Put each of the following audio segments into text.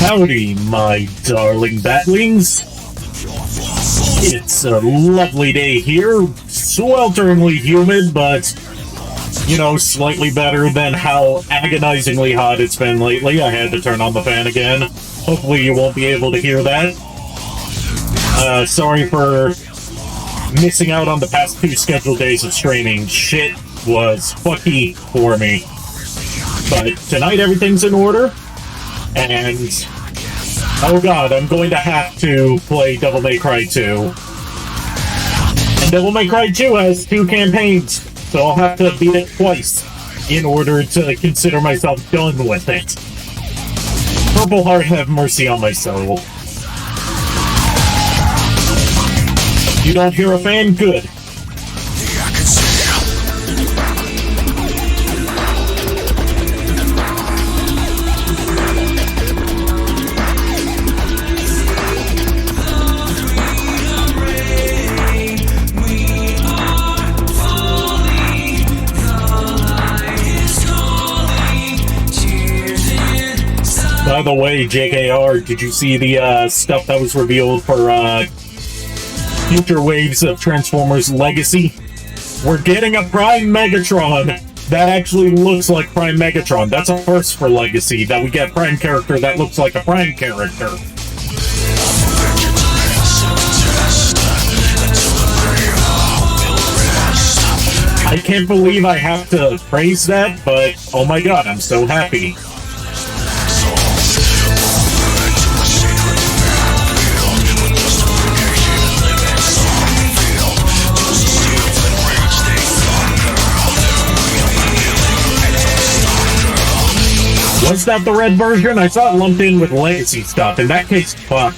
Howdy, my darling batlings. It's a lovely day here, swelteringly humid, but, you know, slightly better than how agonizingly hot it's been lately. I had to turn on the fan again. Hopefully you won't be able to hear that. Sorry for missing out on the past 2 scheduled days of streaming. Shit was fucky for me. But tonight everything's in order, and oh god, I'm going to have to play Devil May Cry 2. And Devil May Cry 2 has 2 campaigns, so I'll have to beat it twice in order to consider myself done with it. Purple Heart, have mercy on my soul. You don't hear a fan? Good. By the way, JKR, did you see the stuff that was revealed for future waves of Transformers Legacy? We're getting a Prime Megatron that actually looks like Prime Megatron. That's a first for Legacy, that we get a Prime character that looks like a Prime character. I can't believe I have to praise that, but oh my god, I'm so happy. Was that the red version? I saw it lumped in with Legacy stuff. In that case, fuck.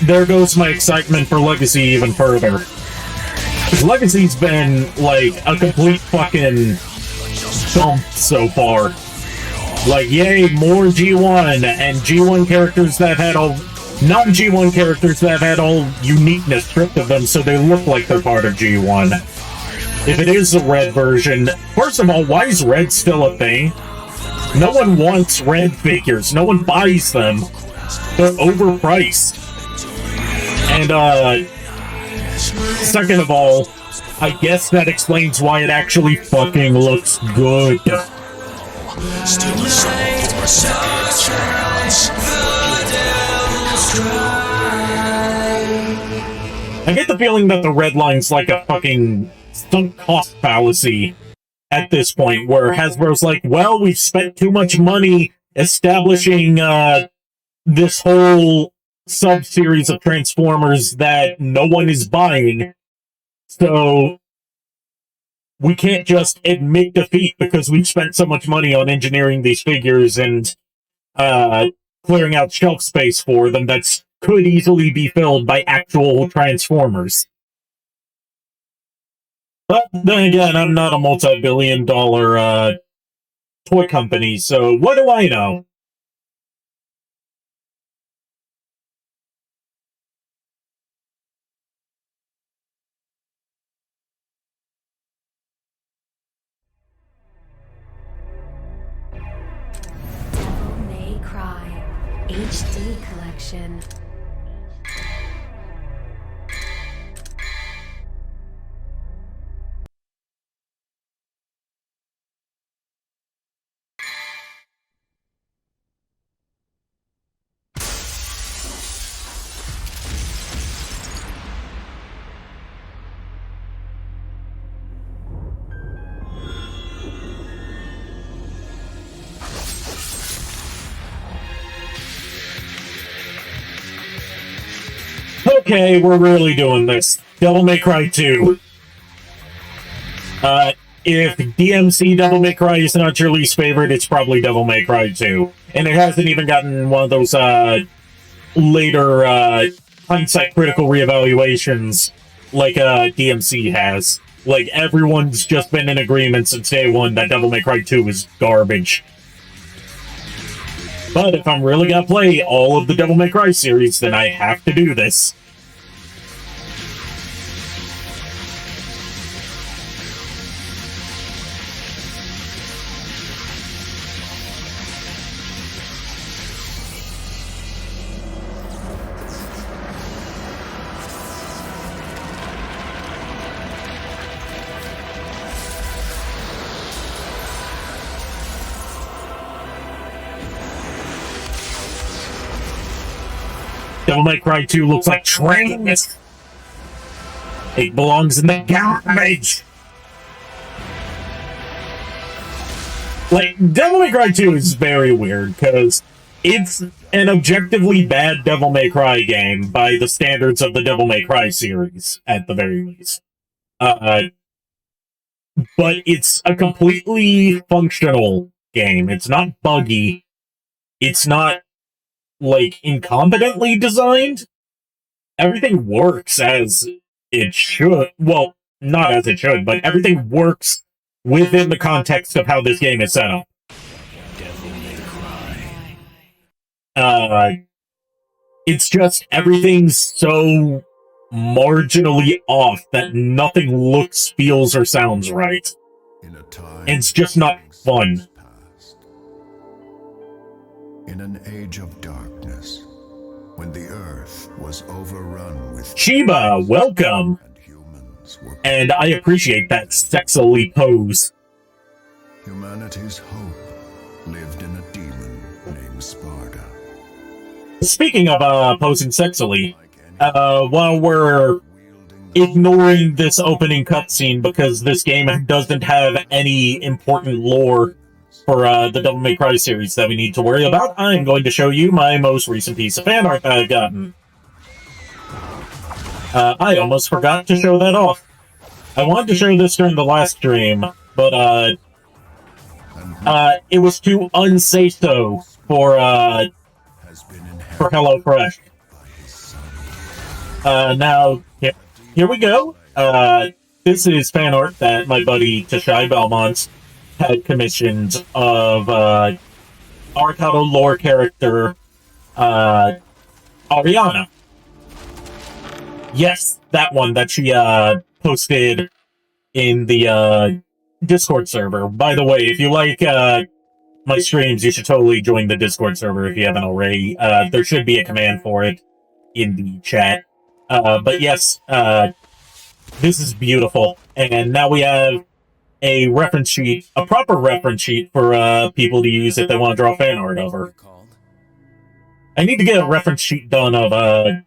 There goes my excitement for Legacy even further. Because Legacy's been, like, a complete fucking dump so far. Like, yay, more G1, and G1 characters that had all... non-G1 characters that had all uniqueness stripped of them so they look like they're part of G1. If it is the red version, first of all, why is red still a thing? No one wants red figures. No one buys them. They're overpriced. And, second of all, I guess that explains why it actually fucking looks good. I get the feeling that the red line's like a fucking sunk cost fallacy at this point, where Hasbro's like, well, we've spent too much money establishing this whole sub-series of Transformers that no one is buying, so we can't just admit defeat because we've spent so much money on engineering these figures and clearing out shelf space for them that could easily be filled by actual Transformers. But then again, I'm not a multi-billion-dollar toy company, so what do I know? Devil May Cry HD Collection. Okay, we're really doing this. Devil May Cry 2. If DMC Devil May Cry is not your least favorite, it's probably Devil May Cry 2. And it hasn't even gotten one of those, later, hindsight critical reevaluations like, DMC has. Like, everyone's just been in agreement since day one that Devil May Cry 2 is garbage. But if I'm really gonna play all of the Devil May Cry series, then I have to do this. Devil May Cry 2 looks like trains. It belongs in the garbage. Like, Devil May Cry 2 is very weird, because it's an objectively bad Devil May Cry game by the standards of the Devil May Cry series, at the very least. But it's a completely functional game. It's not buggy. It's not, like, incompetently designed. Everything works as it should. Well, not as it should, but everything works within the context of how this game is set up. It's just everything's so marginally off that nothing looks, feels, or sounds right. It's just not fun. In an age of darkness, when the earth was overrun with Shiba, welcome! And I appreciate that sexily pose. Humanity's hope lived in a demon named Sparta. Speaking of posing sexily, while we're ignoring this opening cutscene because this game doesn't have any important lore for the Devil May Cry series that we need to worry about, I'm going to show you my most recent piece of fan art that I've gotten. I almost forgot to show that off. I wanted to show this during the last stream, but it was too unsafe so for HelloFresh. Now, here we go. This is fan art that my buddy Tashai Belmont had commissioned of Arikado lore character Ariana. Yes, that one that she posted in the Discord server. By the way, if you like my streams, you should totally join the Discord server if you haven't already. There should be a command for it in the chat. But yes, this is beautiful. And now we have a reference sheet, a proper reference sheet for people to use if they want to draw fan art over. I need to get a reference sheet done of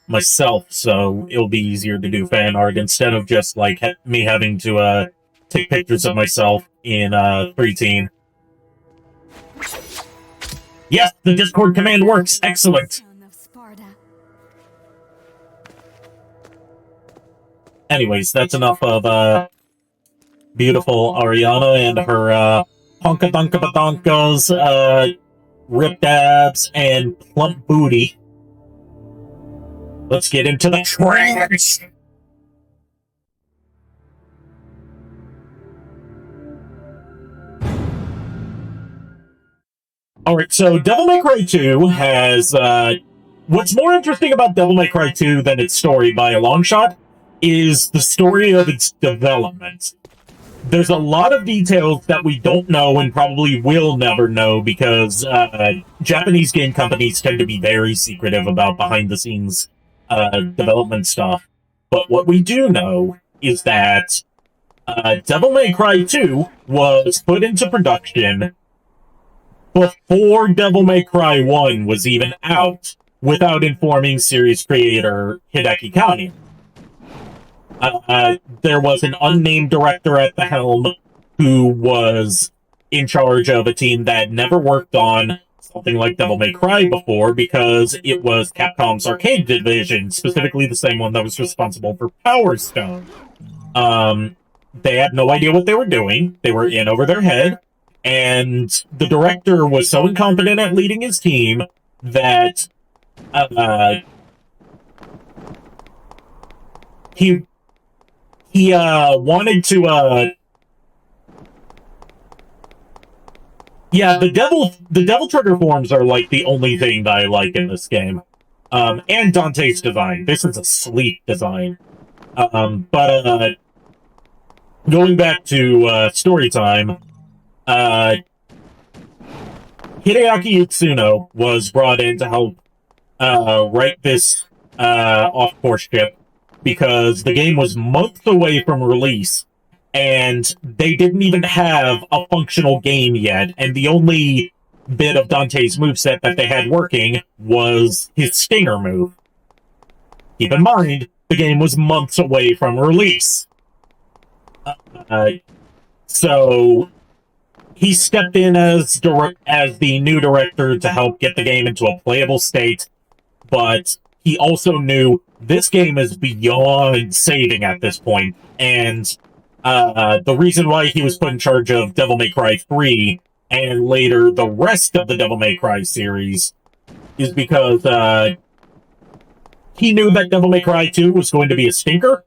myself, so it'll be easier to do fan art instead of just like me having to take pictures of myself in preteen. Yes, the Discord command works. Excellent. Anyways, that's enough of beautiful Ariana and her honka-donka-badonkas, ripped abs, and plump booty. Let's get into the trash! Alright, so Devil May Cry 2 has, what's more interesting about Devil May Cry 2 than its story by a long shot is the story of its development. There's a lot of details that we don't know and probably will never know because Japanese game companies tend to be very secretive about behind-the-scenes development stuff. But what we do know is that Devil May Cry 2 was put into production before Devil May Cry 1 was even out, without informing series creator Hideki Kamiya. There was an unnamed director at the helm who was in charge of a team that never worked on something like Devil May Cry before because it was Capcom's arcade division, specifically the same one that was responsible for Power Stone. They had no idea what they were doing. They were in over their head. And the director was so incompetent at leading his team that he wanted to yeah, the devil trigger forms are like the only thing that I like in this game. And Dante's design. This is a sleek design. But going back to story time, Hideaki Utsuno was brought in to help write this off-course ship because the game was months away from release and they didn't even have a functional game yet, and the only bit of Dante's moveset that they had working was his Stinger move. Keep in mind, the game was months away from release. So he stepped in as the new director to help get the game into a playable state, but he also knew this game is beyond saving at this point, and the reason why he was put in charge of Devil May Cry 3 and later the rest of the Devil May Cry series is because he knew that Devil May Cry 2 was going to be a stinker,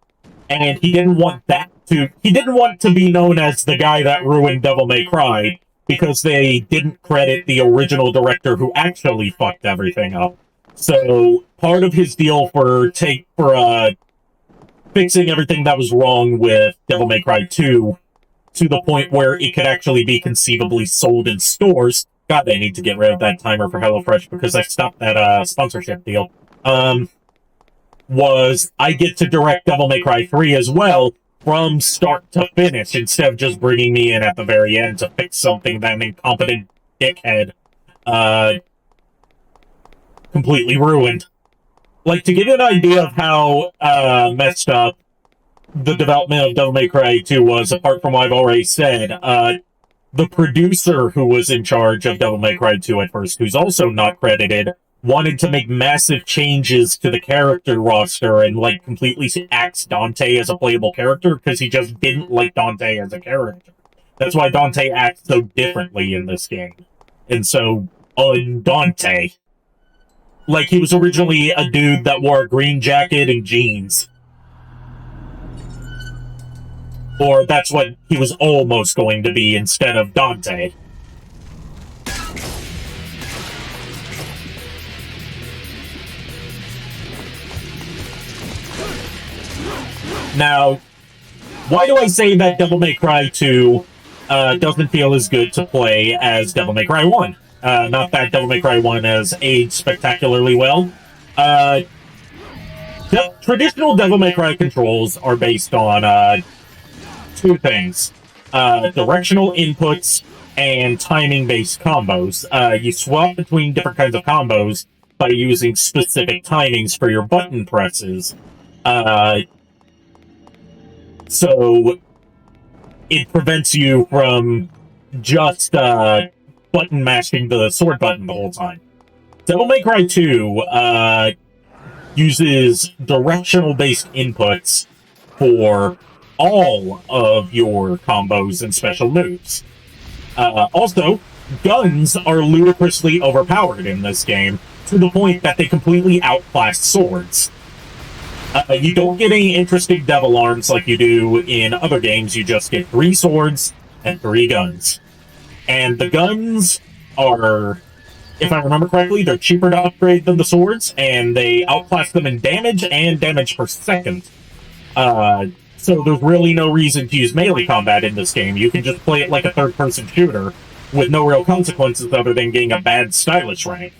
and he didn't want to be known as the guy that ruined Devil May Cry, because they didn't credit the original director who actually fucked everything up. So part of his deal for fixing everything that was wrong with Devil May Cry 2 to the point where it could actually be conceivably sold in stores. God, they need to get rid of that timer for HelloFresh because I stopped that sponsorship deal. Was I get to direct Devil May Cry 3 as well from start to finish instead of just bringing me in at the very end to fix something that an incompetent dickhead completely ruined. Like, to give you an idea of how messed up the development of Devil May Cry 2 was, apart from what I've already said, the producer who was in charge of Devil May Cry 2 at first, who's also not credited, wanted to make massive changes to the character roster and, like, completely axe Dante as a playable character, because he just didn't like Dante as a character. That's why Dante acts so differently in this game. And so, Dante. Like, he was originally a dude that wore a green jacket and jeans. Or that's what he was almost going to be instead of Dante. Now, why do I say that Devil May Cry 2 doesn't feel as good to play as Devil May Cry 1? Not that Devil May Cry 1 has aged spectacularly well. Traditional Devil May Cry controls are based on two things. Directional inputs and timing-based combos. You swap between different kinds of combos by using specific timings for your button presses. So it prevents you from just button mashing the sword button the whole time. Devil May Cry 2 uses directional-based inputs for all of your combos and special moves. Also, guns are ludicrously overpowered in this game, to the point that they completely outclass swords. You don't get any interesting devil arms like you do in other games. You just get 3 swords and 3 guns. And the guns are, if I remember correctly, they're cheaper to upgrade than the swords, and they outclass them in damage and damage per second. So there's really no reason to use melee combat in this game. You can just play it like a third-person shooter with no real consequences other than getting a bad stylish rank.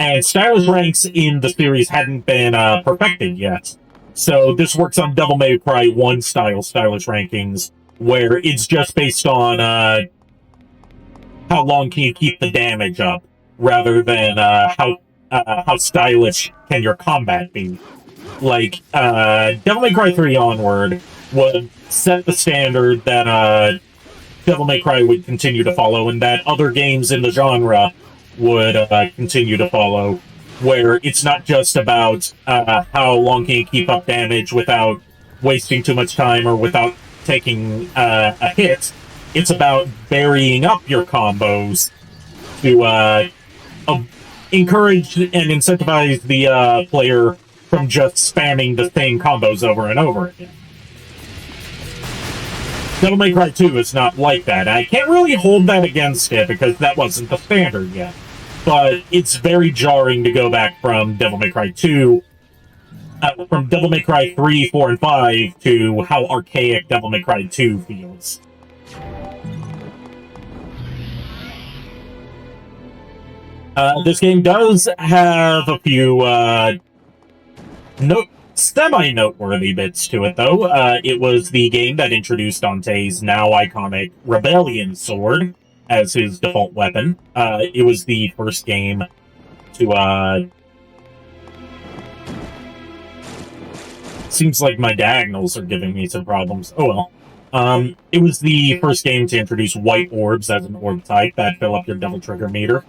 And stylish ranks in the series hadn't been perfected yet. So this works on Devil May Cry 1 style stylish rankings, where it's just based on how long can you keep the damage up, rather than how stylish can your combat be. Like, Devil May Cry 3 onward would set the standard that Devil May Cry would continue to follow, and that other games in the genre would continue to follow, where it's not just about how long can you keep up damage without wasting too much time or without taking a hit. It's about varying up your combos to encourage and incentivize the player from just spamming the same combos over and over again. Devil May Cry 2 is not like that. I can't really hold that against it because that wasn't the standard yet. But it's very jarring to go back from Devil May Cry 2, from Devil May Cry 3, 4, and 5 to how archaic Devil May Cry 2 feels. This game does have a few semi-noteworthy bits to it, though. It was the game that introduced Dante's now iconic Rebellion sword, as his default weapon. It was the first game to, seems like my diagonals are giving me some problems. Oh well. It was the first game to introduce white orbs as an orb type that fill up your Devil Trigger meter.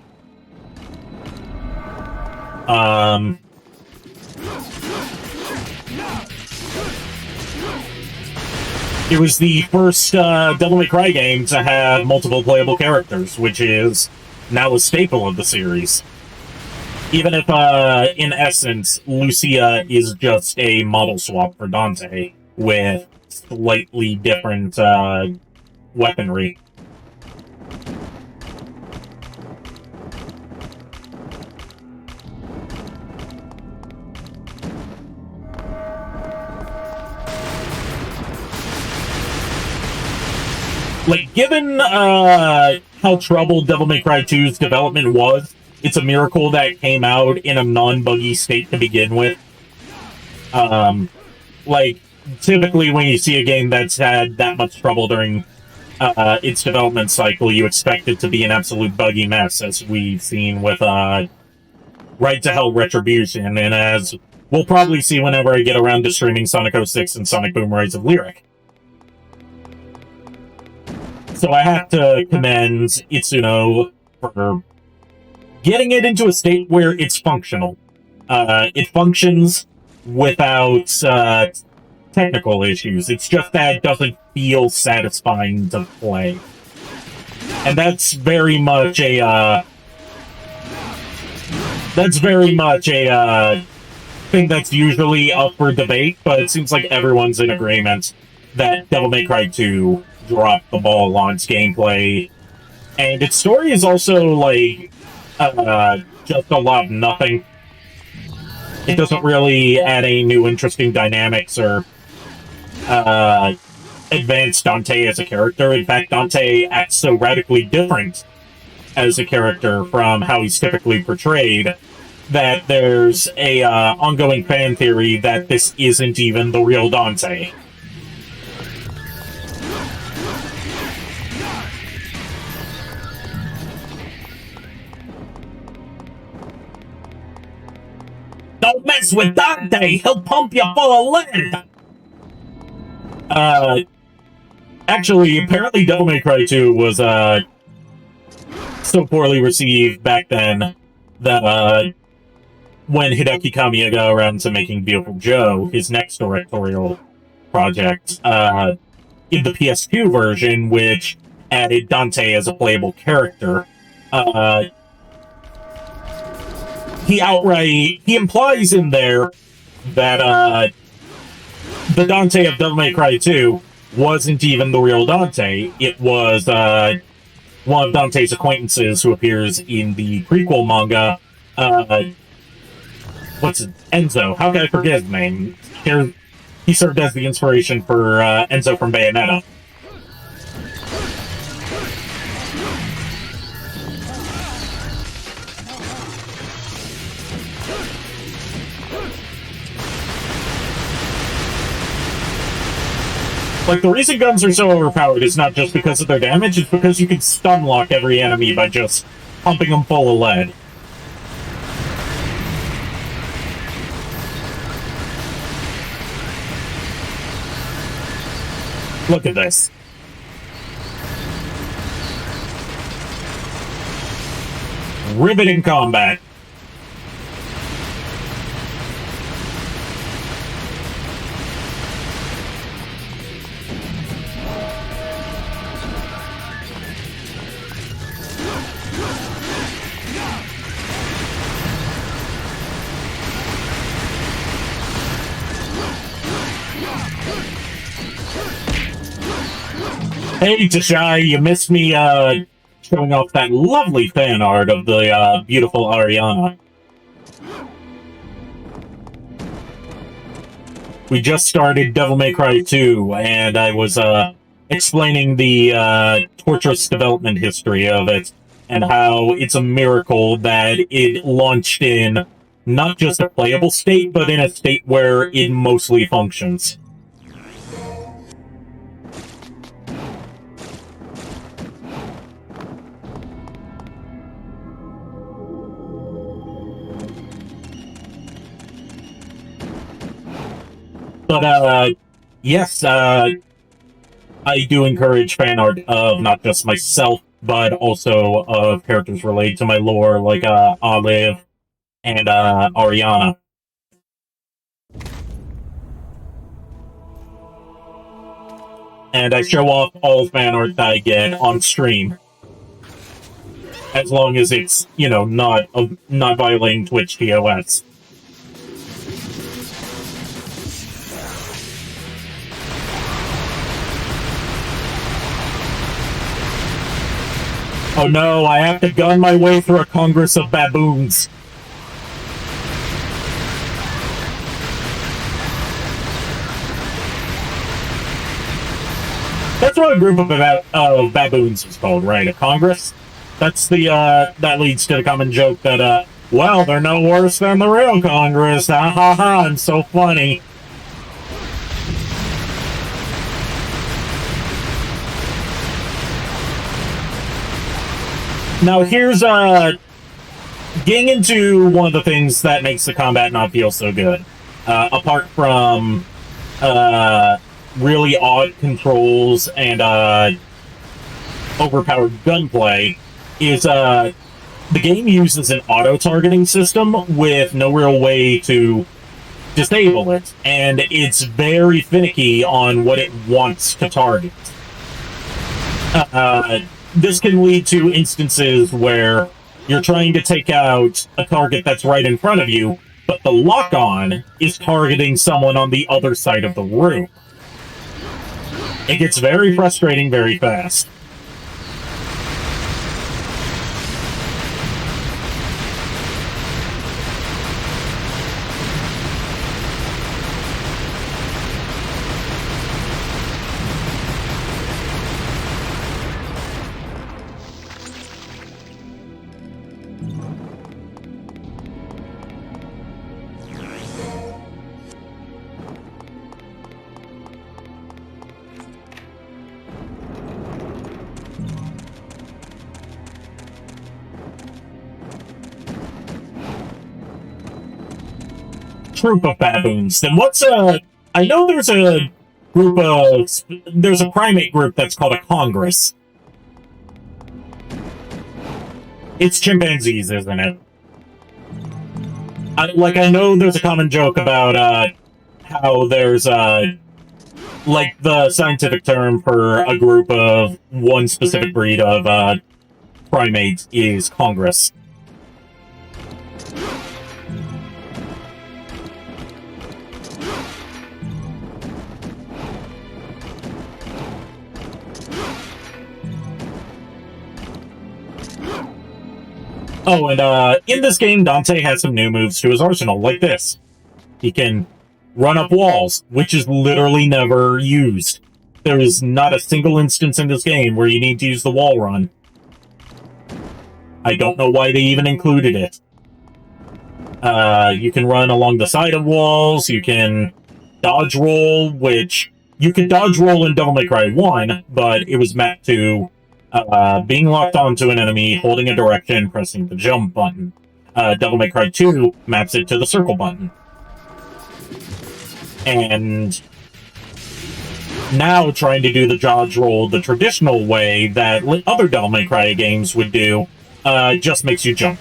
It was the first Devil May Cry game to have multiple playable characters, which is now a staple of the series. Even if, in essence, Lucia is just a model swap for Dante, with slightly different, weaponry. Like, given, how troubled Devil May Cry 2's development was, it's a miracle that it came out in a non-buggy state to begin with. Like, typically when you see a game that's had that much trouble during its development cycle, you expect it to be an absolute buggy mess, as we've seen with Right to Hell Retribution, and as we'll probably see whenever I get around to streaming Sonic 06 and Sonic Boom Rise of Lyric. So I have to commend Itsuno for getting it into a state where it's functional. It functions without technical issues. It's just that it doesn't feel satisfying to play. And that's very much a thing that's usually up for debate, but it seems like everyone's in agreement that Devil May Cry 2 dropped the ball on its gameplay. And its story is also, like, just a lot of nothing. It doesn't really add any new interesting dynamics or advance Dante as a character. In fact, Dante acts so radically different as a character from how he's typically portrayed that there's a ongoing fan theory that this isn't even the real Dante. Don't mess with Dante! He'll pump you full of lead! Actually, apparently Devil May Cry 2 was, so poorly received back then that, when Hideki Kamiya got around to making Beautiful Joe, his next directorial project, in the PS2 version, which added Dante as a playable character, he implies in there that, the Dante of Devil May Cry 2 wasn't even the real Dante. It was, one of Dante's acquaintances who appears in the prequel manga, Enzo. How can I forget his name? He served as the inspiration for, Enzo from Bayonetta. Like, the reason guns are so overpowered is not just because of their damage, it's because you can stun lock every enemy by just pumping them full of lead. Look at this. Riveting combat. Hey, Tashai, you missed me, showing off that lovely fan art of the, beautiful Ariana. We just started Devil May Cry 2, and I was, explaining the, torturous development history of it, and how it's a miracle that it launched in not just a playable state, but in a state where it mostly functions. But, yes, I do encourage fan art of not just myself, but also of characters related to my lore, like, Olive and, Ariana. And I show off all fan art that I get on stream. As long as it's, you know, not violating Twitch TOS. Oh no, I have to gun my way through a congress of baboons. That's what a group of baboons is called, right? A congress? That's the, that leads to the common joke that, well, they're no worse than the real Congress. Ha ha ha, I'm so funny. Now, here's, getting into one of the things that makes the combat not feel so good. Apart from, really odd controls and, overpowered gunplay, is, the game uses an auto-targeting system with no real way to disable it, and it's very finicky on what it wants to target. This can lead to instances where you're trying to take out a target that's right in front of you, but the lock-on is targeting someone on the other side of the room. It gets very frustrating very fast. Troop of baboons. Then what's I know there's a group of... There's a primate group that's called a congress. It's chimpanzees, isn't it? I know there's a common joke about, how there's, like, the scientific term for a group of one specific breed of, primates is congress. Oh, and, in this game, Dante has some new moves to his arsenal, like this. He can run up walls, which is literally never used. There is not a single instance in this game where you need to use the wall run. I don't know why they even included it. You can run along the side of walls, you can dodge roll, which... You could dodge roll in Devil May Cry 1, but it was mapped to... being locked onto an enemy, holding a direction, pressing the jump button. Devil May Cry 2 maps it to the circle button. And now trying to do the dodge roll the traditional way that other Devil May Cry games would do, just makes you jump.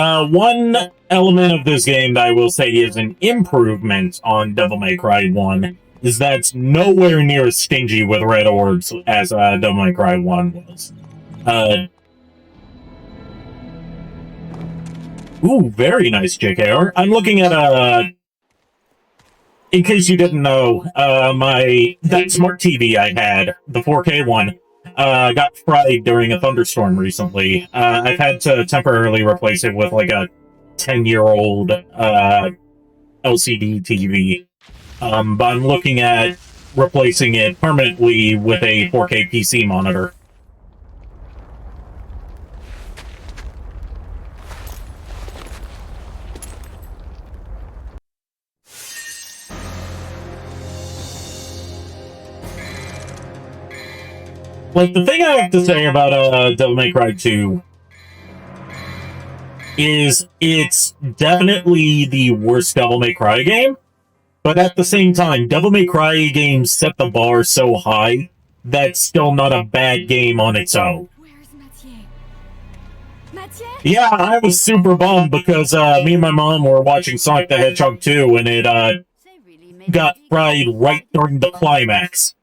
One element of this game that I will say is an improvement on Devil May Cry 1 is that it's nowhere near as stingy with red orbs as Devil May Cry 1 was. Ooh, very nice JKR. I'm looking at, in case you didn't know, that smart TV I had, the 4K one, got fried during a thunderstorm recently. I've had to temporarily replace it with like a 10-year-old LCD TV. But I'm looking at replacing it permanently with a 4K PC monitor. Like, the thing I have to say about Devil May Cry 2 is it's definitely the worst Devil May Cry game, but at the same time, Devil May Cry games set the bar so high that's still not a bad game on its own. Where's Mathieu? Mathieu? Yeah, I was super bummed because me and my mom were watching Sonic the Hedgehog 2 and it got fried right during the climax.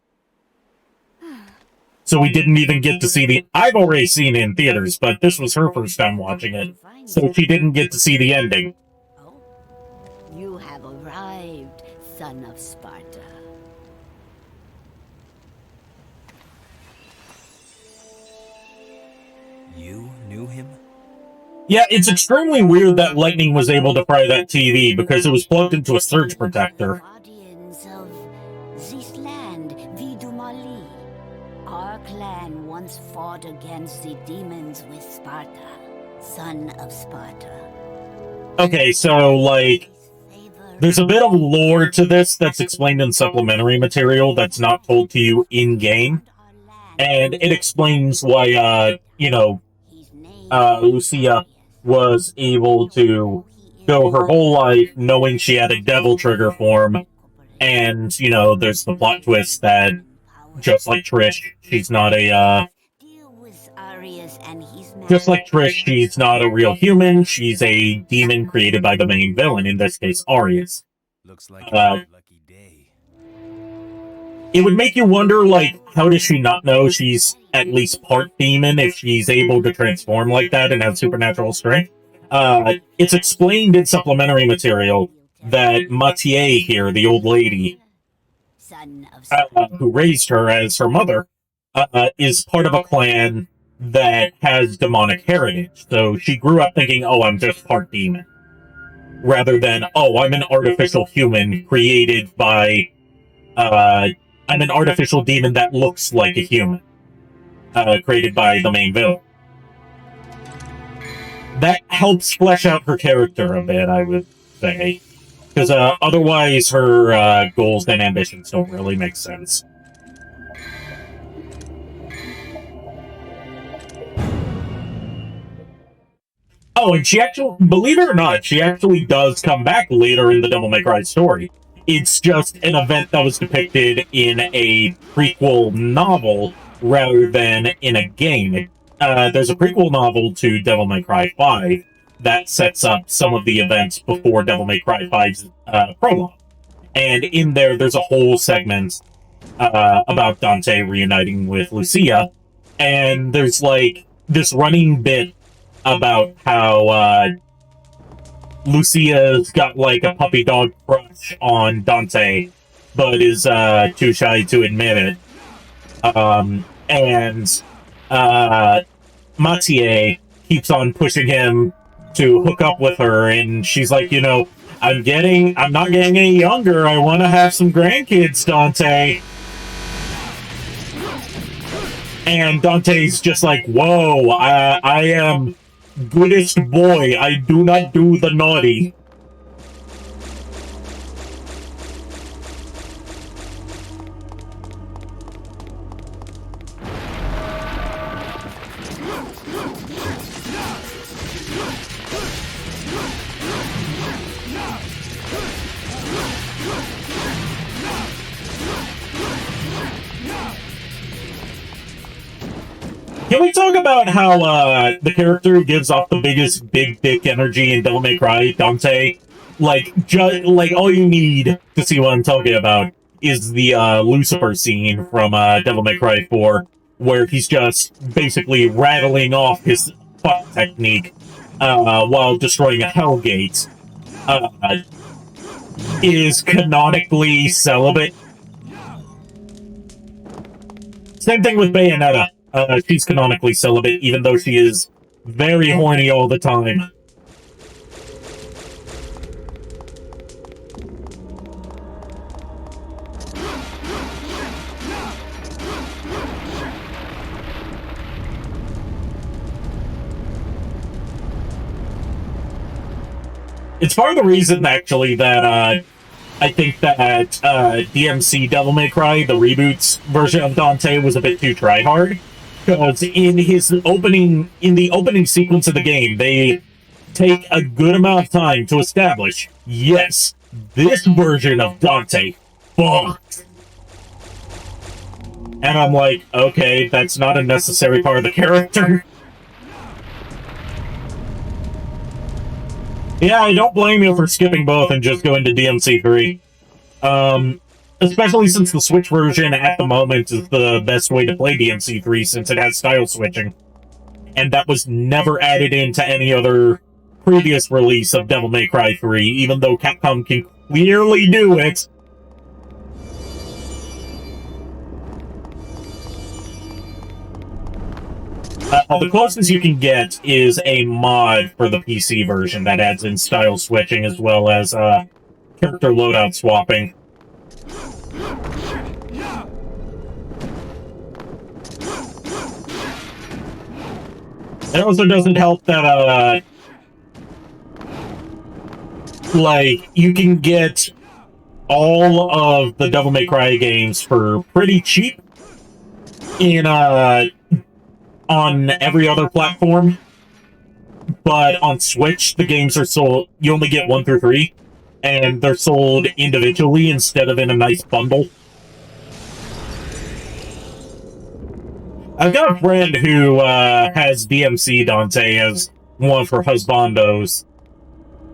So we didn't even get to see the... I've already seen it in theaters, but this was her first time watching it, so she didn't get to see the ending. Oh, you have arrived, son of Sparta. You knew him? Yeah, it's extremely weird that Lightning was able to fry that TV because it was plugged into a surge protector. Guardians of this land, Vidumali. Our clan once fought against the demons with Sparta, son of Sparta. Okay, so, like, there's a bit of lore to this that's explained in supplementary material that's not told to you in-game, and it explains why, Lucia was able to go her whole life knowing she had a devil trigger form, and, there's the plot twist that, just like Trish, she's not a, just like Trish, she's not a real human, she's a demon created by the main villain, in this case, Arius. Looks like a lucky day. It would make you wonder, like, how does she not know she's at least part demon if she's able to transform like that and have supernatural strength? It's explained in supplementary material that Mathieu here, the old lady, who raised her as her mother, is part of a clan that has demonic heritage. So she grew up thinking, oh, I'm just part demon. Rather than, oh, I'm an artificial human created by, I'm an artificial demon that looks like a human. Created by the main villain. That helps flesh out her character a bit, I would say. Because otherwise her goals and ambitions don't really make sense. Oh, and she actually, believe it or not, she actually does come back later in the Devil May Cry story. It's just an event that was depicted in a prequel novel rather than in a game. There's a prequel novel to Devil May Cry 5 that sets up some of the events before Devil May Cry 5's prologue. And in there's a whole segment about Dante reuniting with Lucia, and there's like this running bit about how Lucia's got like a puppy dog crush on Dante, but is too shy to admit it. And Mathieu keeps on pushing him to hook up with her, and she's like, I'm not getting any younger, I want to have some grandkids, Dante. And Dante's just like, whoa, I am goodest boy, I do not do the naughty. Can we talk about how the character who gives off the biggest big dick energy in Devil May Cry, Dante? Like, like all you need to see what I'm talking about is the Lucifer scene from Devil May Cry 4, where he's just basically rattling off his fuck technique while destroying a Hellgate. Is canonically celibate. Same thing with Bayonetta. She's canonically celibate, even though she is very horny all the time. It's part of the reason, actually, that I think that DMC Devil May Cry, the reboot's version of Dante, was a bit too tryhard. Because in the opening sequence of the game, they take a good amount of time to establish, yes, this version of Dante fucked. And I'm like, okay, that's not a necessary part of the character. Yeah, I don't blame you for skipping both and just going to DMC 3. Especially since the Switch version at the moment is the best way to play DMC 3 since it has style switching. And that was never added into any other previous release of Devil May Cry 3, even though Capcom can clearly do it. The closest you can get is a mod for the PC version that adds in style switching as well as character loadout swapping. It also doesn't help that, like, you can get all of the Devil May Cry games for pretty cheap in, on every other platform, but on Switch, the games are sold, you only get 1 through 3, and they're sold individually instead of in a nice bundle. I've got a friend who has DMC Dante as one of her husbandos,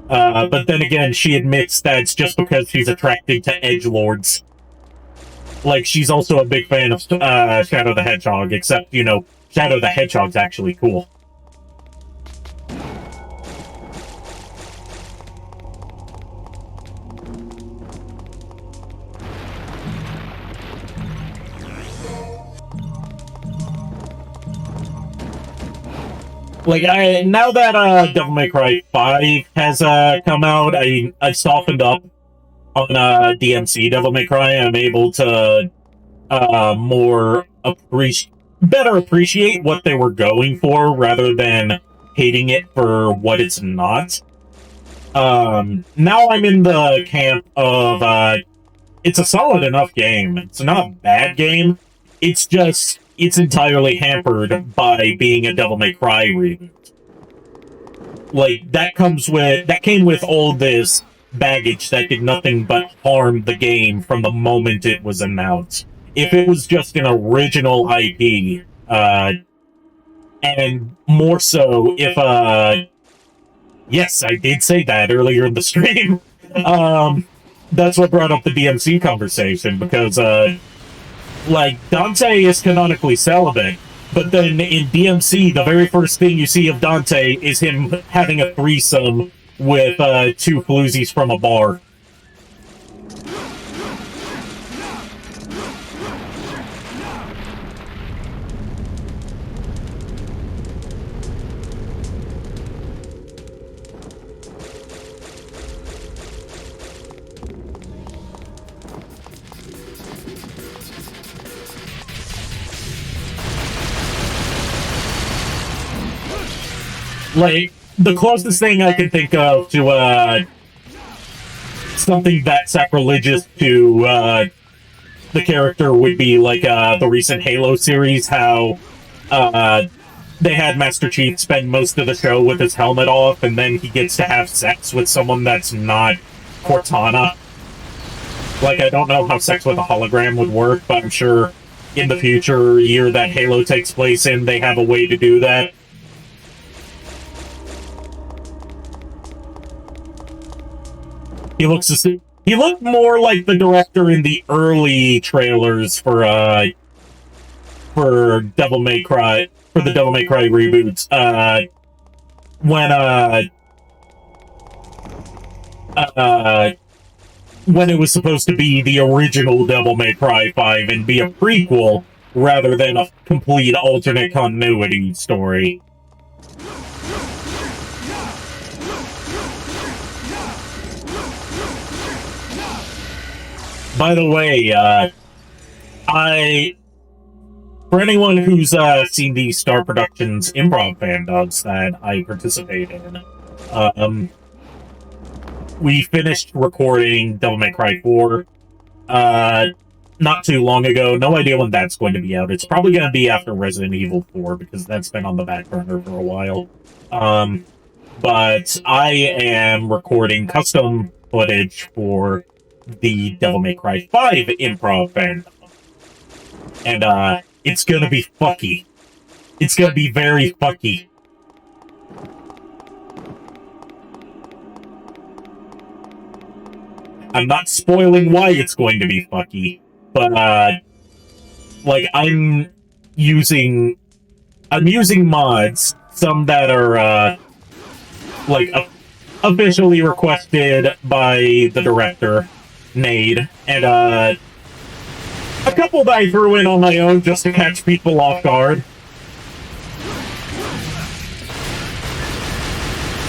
but then again, she admits that it's just because she's attracted to edgelords. Like, she's also a big fan of Shadow the Hedgehog, except, you know, Shadow the Hedgehog's actually cool. Like, now that Devil May Cry 5 has come out, I've softened up on DMC Devil May Cry. I'm able to better appreciate what they were going for rather than hating it for what it's not. Now I'm in the camp of it's a solid enough game. It's not a bad game. It's just it's entirely hampered by being a Devil May Cry reboot. Like, that came with all this baggage that did nothing but harm the game from the moment it was announced. If it was just an original IP, and more so if, yes, I did say that earlier in the stream, that's what brought up the DMC conversation, because, like, Dante is canonically celibate, but then in DMC, the very first thing you see of Dante is him having a threesome with, 2 floozies from a bar. Like, the closest thing I can think of to, something that sacrilegious to, the character would be, like, the recent Halo series, how, they had Master Chief spend most of the show with his helmet off, and then he gets to have sex with someone that's not Cortana. Like, I don't know how sex with a hologram would work, but I'm sure in the future year that Halo takes place in, they have a way to do that. He looked more like the director in the early trailers for Devil May Cry, for the Devil May Cry reboots. When it was supposed to be the original Devil May Cry 5 and be a prequel rather than a complete alternate continuity story. By the way, for anyone who's seen the Star Productions improv fan dubs that I participate in, we finished recording Devil May Cry 4 not too long ago. No idea when that's going to be out. It's probably going to be after Resident Evil 4 because that's been on the back burner for a while. But I am recording custom footage for the Devil May Cry 5 improv fan. And it's gonna be fucky. It's gonna be very fucky. I'm not spoiling why it's going to be fucky, but like I'm using mods, some that are like officially requested by the director, Nade, and a couple that I threw in on my own just to catch people off guard.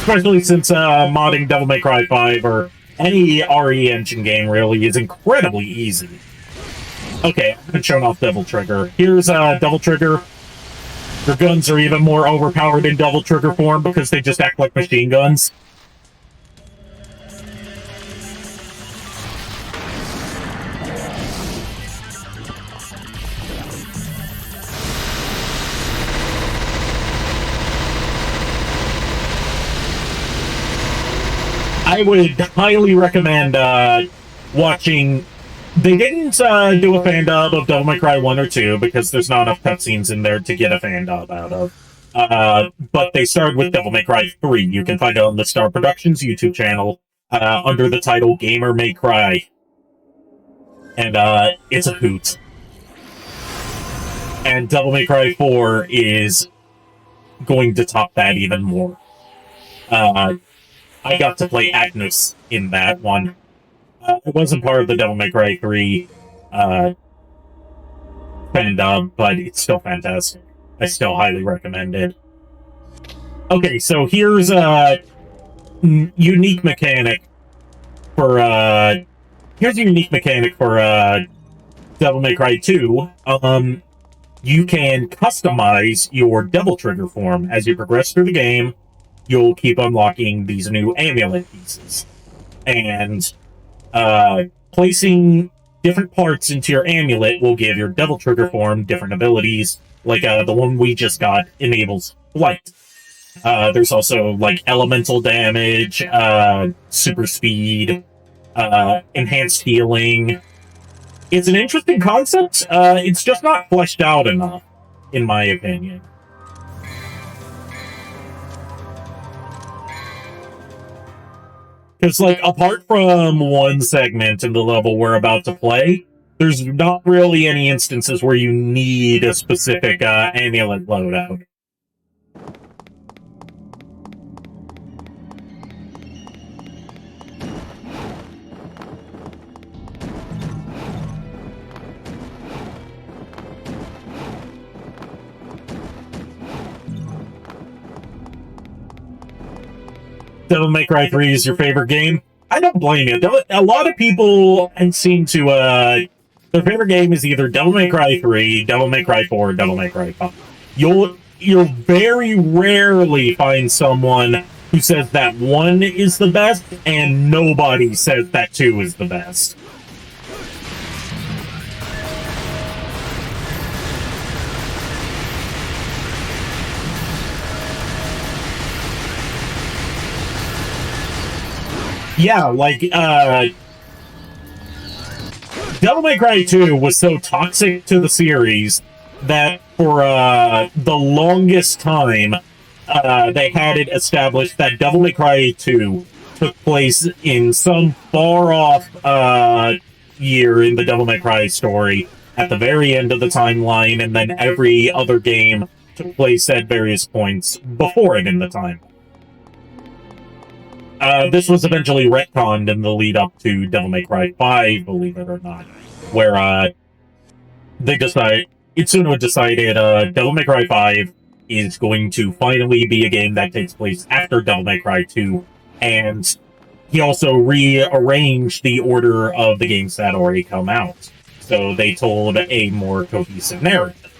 Especially since modding Devil May Cry 5 or any RE engine game really is incredibly easy. Okay, I haven't shown off Devil Trigger. Here's Devil Trigger. Your guns are even more overpowered in Devil Trigger form because they just act like machine guns. I would highly recommend watching. They didn't do a fan dub of Devil May Cry 1 or 2 because there's not enough cutscenes in there to get a fan dub out of. But they started with Devil May Cry 3. You can find it on the Star Productions YouTube channel under the title Gamer May Cry. And it's a hoot. And Devil May Cry 4 is going to top that even more. I got to play Agnus in that one. It wasn't part of the Devil May Cry 3 fan dub, but it's still fantastic. I still highly recommend it. Okay, so here's a unique mechanic for Devil May Cry 2. You can customize your Devil Trigger form as you progress through the game. You'll keep unlocking these new amulet pieces. And placing different parts into your amulet will give your Devil Trigger form different abilities. Like the one we just got enables flight. There's also like elemental damage, super speed, enhanced healing. It's an interesting concept. It's just not fleshed out enough, in my opinion. Because, like, apart from one segment in the level we're about to play, there's not really any instances where you need a specific amulet loadout. Devil May Cry 3 is your favorite game? I don't blame you. A lot of people seem to, their favorite game is either Devil May Cry 3, Devil May Cry 4, or Devil May Cry 5. You'll very rarely find someone who says that 1 is the best, and nobody says that 2 is the best. Yeah, like, Devil May Cry 2 was so toxic to the series that for the longest time, they had it established that Devil May Cry 2 took place in some far-off year in the Devil May Cry story at the very end of the timeline, and then every other game took place at various points before it in the time. This was eventually retconned in the lead-up to Devil May Cry 5, believe it or not, where Itsuno decided Devil May Cry 5 is going to finally be a game that takes place after Devil May Cry 2, and he also rearranged the order of the games that already come out. So they told a more cohesive narrative.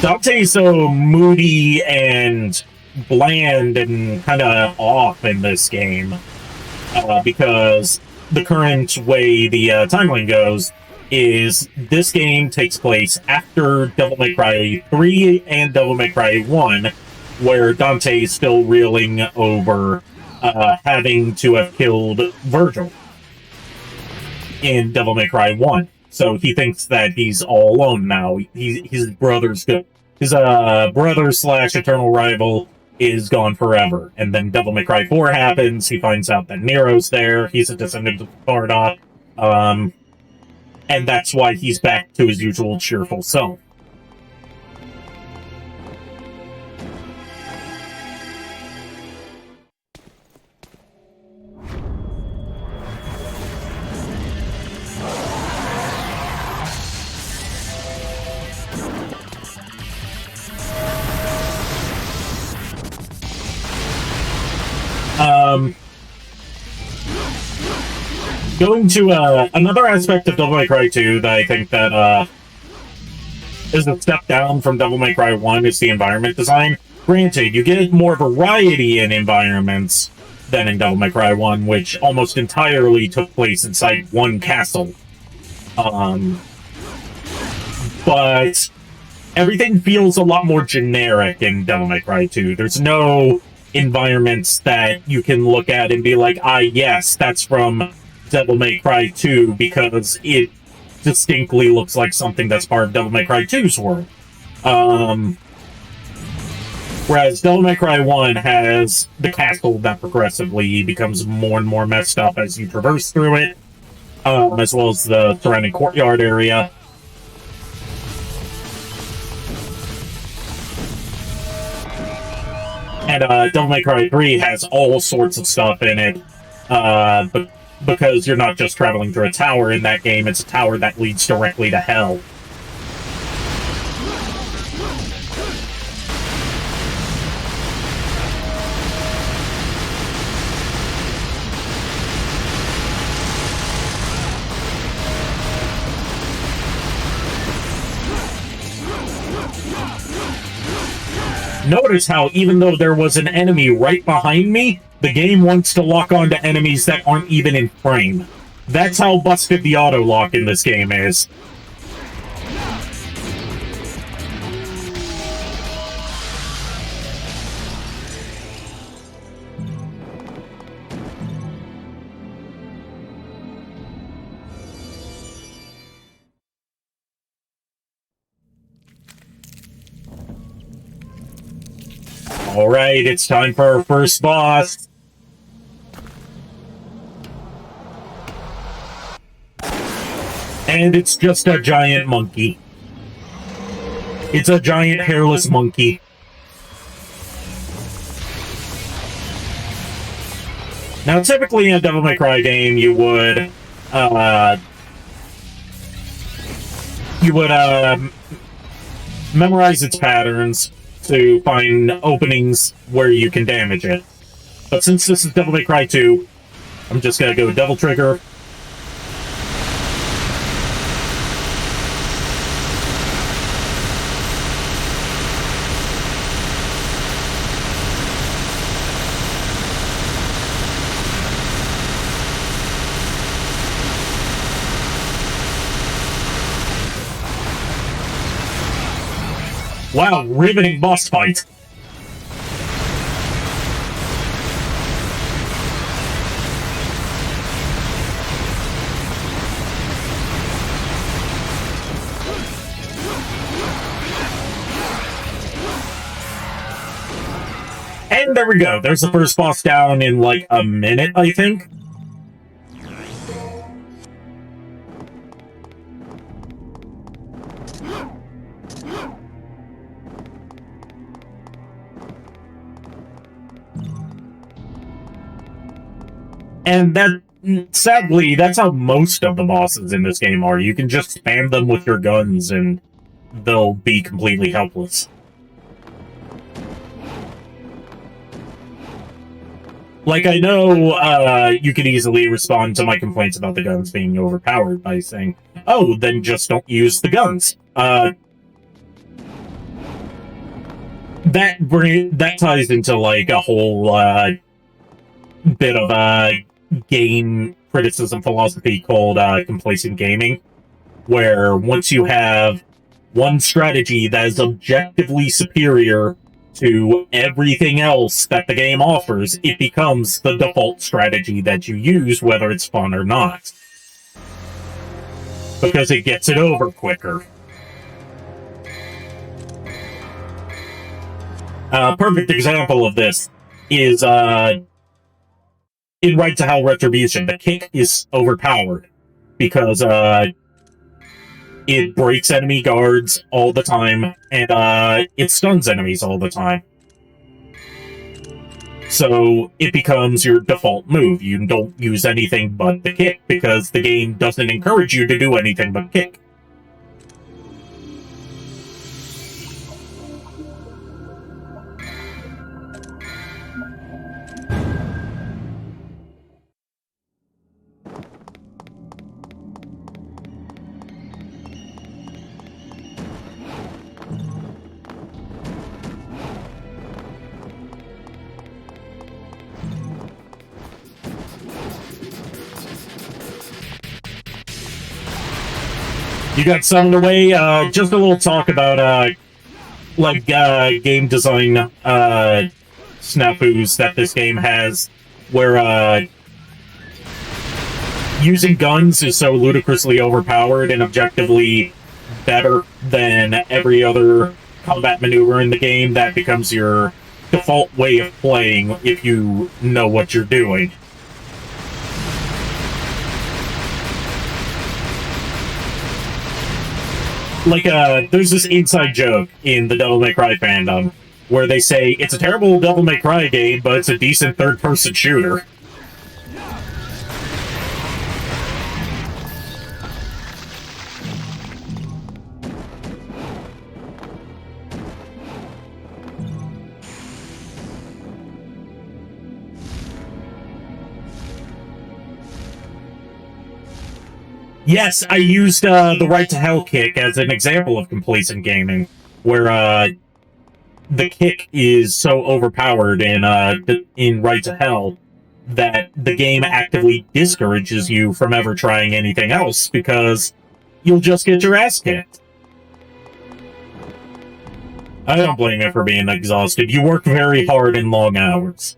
Dante's so moody and bland and kind of off in this game because the current way the timeline goes is this game takes place after Devil May Cry 3 and Devil May Cry 1, where Dante is still reeling over having to have killed Virgil in Devil May Cry 1. So he thinks that he's all alone now. His brother slash eternal rival is gone forever. And then Devil May Cry 4 happens. He finds out that Nero's there. He's a descendant of Sparta. And that's why he's back to his usual cheerful self. Going to another aspect of Devil May Cry 2 that I think that is a step down from Devil May Cry 1 is the environment design. Granted, you get more variety in environments than in Devil May Cry 1, which almost entirely took place inside one castle. But everything feels a lot more generic in Devil May Cry 2. There's no environments that you can look at and be like, ah, yes, that's from Devil May Cry 2, because it distinctly looks like something that's part of Devil May Cry 2's world. Whereas Devil May Cry 1 has the castle that progressively becomes more and more messed up as you traverse through it, as well as the surrounding courtyard area. And Devil May Cry 3 has all sorts of stuff in it, but because you're not just traveling through a tower in that game, it's a tower that leads directly to hell. Notice how, even though there was an enemy right behind me, the game wants to lock onto enemies that aren't even in frame. That's how busted the auto-lock in this game is. Alright, it's time for our first boss. And it's just a giant monkey. It's a giant hairless monkey. Now, typically in a Devil May Cry game, you would memorize its patterns to find openings where you can damage it. But since this is Devil May Cry 2, I'm just gonna go Devil Trigger. Wow, riveting boss fight. And there we go. There's the first boss down in like a minute, I think. And that, sadly, that's how most of the bosses in this game are. You can just spam them with your guns and they'll be completely helpless. Like, I know you could easily respond to my complaints about the guns being overpowered by saying, oh, then just don't use the guns. That ties into, like, a whole bit of game criticism philosophy called complacent gaming, where once you have one strategy that is objectively superior to everything else that the game offers, it becomes the default strategy that you use, whether it's fun or not. Because it gets it over quicker. A perfect example of this is in Right to Hell Retribution. The kick is overpowered because it breaks enemy guards all the time, and it stuns enemies all the time. So it becomes your default move. You don't use anything but the kick, because the game doesn't encourage you to do anything but kick. You got summoned away. Just a little talk about game design snafus that this game has, where using guns is so ludicrously overpowered and objectively better than every other combat maneuver in the game that becomes your default way of playing if you know what you're doing. Like, there's this inside joke in the Devil May Cry fandom where they say, it's a terrible Devil May Cry game, but it's a decent third-person shooter. Yes, I used the Right to Hell kick as an example of complacent gaming, where the kick is so overpowered in Right to Hell that the game actively discourages you from ever trying anything else, because you'll just get your ass kicked. I don't blame you for being exhausted. You work very hard in long hours.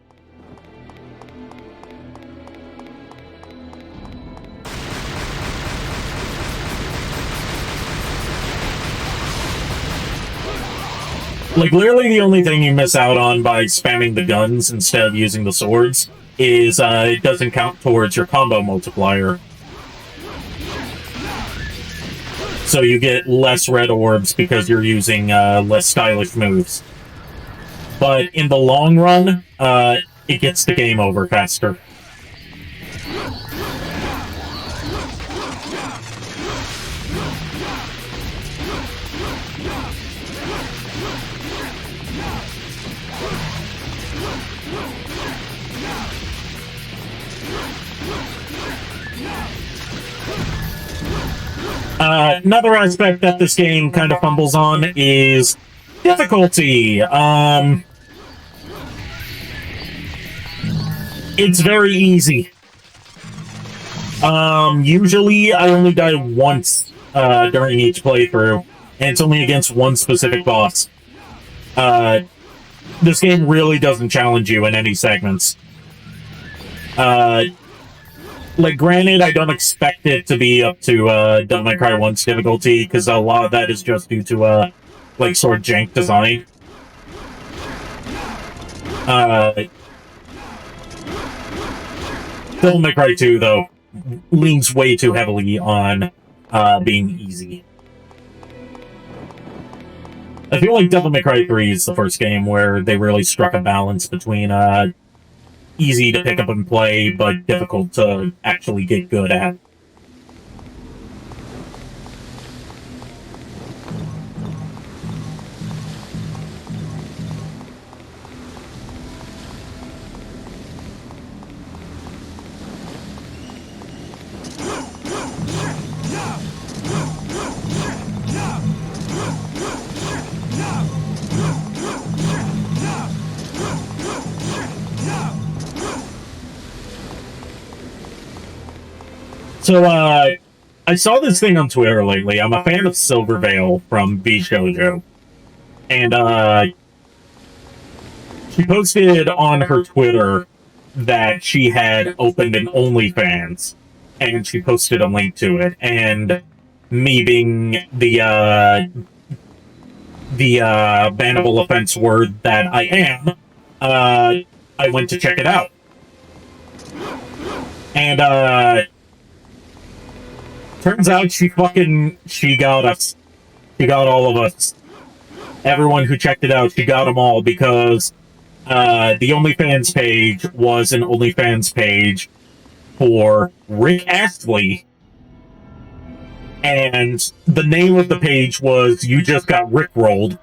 Like, literally the only thing you miss out on by spamming the guns instead of using the swords is it doesn't count towards your combo multiplier. So you get less red orbs because you're using less stylish moves. But in the long run, it gets the game over faster. Another aspect that this game kind of fumbles on is difficulty. It's very easy. Usually I only die once during each playthrough, and it's only against one specific boss. This game really doesn't challenge you in any segments. Like, granted, I don't expect it to be up to Devil May Cry 1's difficulty, because a lot of that is just due to, like, sort of jank design. Devil May Cry 2, though, leans way too heavily on being easy. I feel like Devil May Cry 3 is the first game where they really struck a balance between easy to pick up and play, but difficult to actually get good at. So, I saw this thing on Twitter lately. I'm a fan of Silvervale from VShojo. And, she posted on her Twitter that she had opened an OnlyFans. And she posted a link to it. And me being the bannable offense word that I am, I went to check it out. And, turns out she got us. She got all of us. Everyone who checked it out, she got them all because the OnlyFans page was an OnlyFans page for Rick Astley. And the name of the page was You Just Got Rickrolled.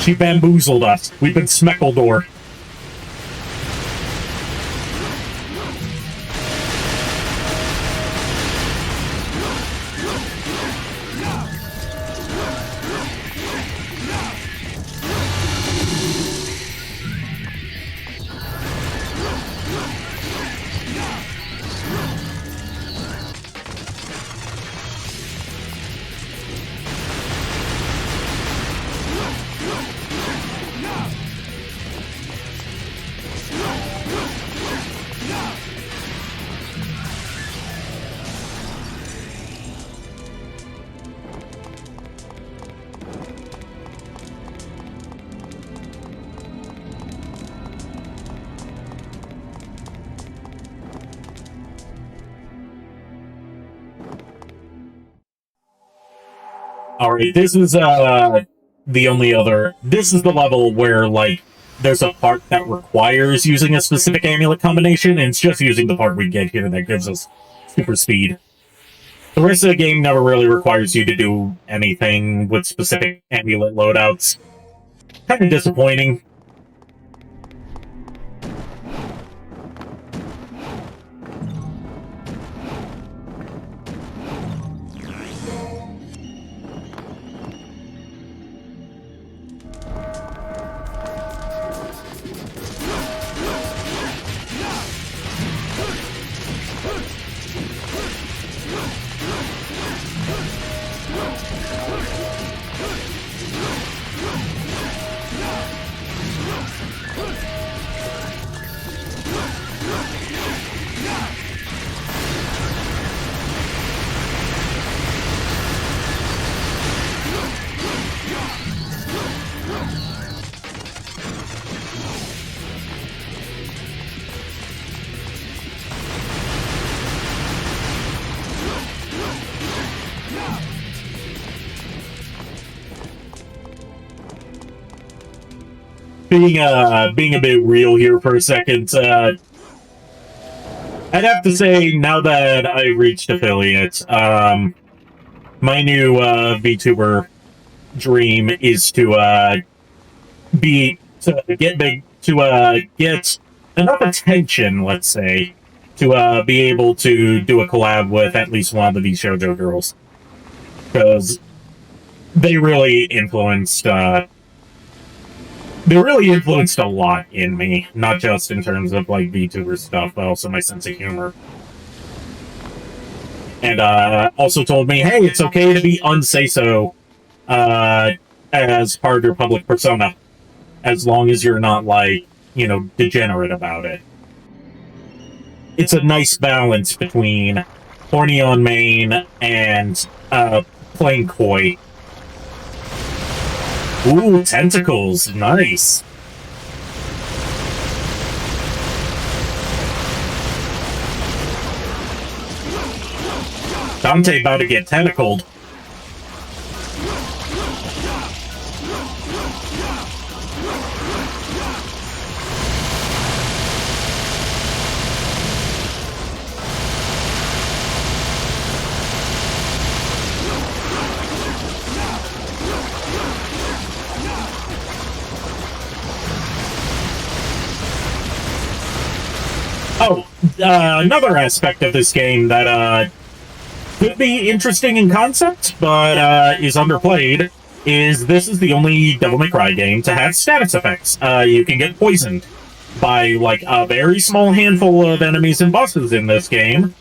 She bamboozled us. We've been Smeckledore. Alright, this is, the only other... This is the level where, like, there's a part that requires using a specific amulet combination, and it's just using the part we get here that gives us super speed. The rest of the game never really requires you to do anything with specific amulet loadouts. Kind of disappointing. Being a bit real here for a second, I'd have to say, now that I reached affiliate, my new VTuber dream is to get enough attention, let's say, to be able to do a collab with at least one of the VShojo girls, because they really influenced. They really influenced a lot in me, not just in terms of, like, VTuber stuff, but also my sense of humor. And, also told me, hey, it's okay to be unsay-so, as part of your public persona, as long as you're not, like, you know, degenerate about it. It's a nice balance between horny on main and, playing coy. Ooh, tentacles. Nice. Dante about to get tentacled. Oh, another aspect of this game that could be interesting in concept, but is underplayed, is this is the only Devil May Cry game to have status effects. You can get poisoned by, like, a very small handful of enemies and bosses in this game,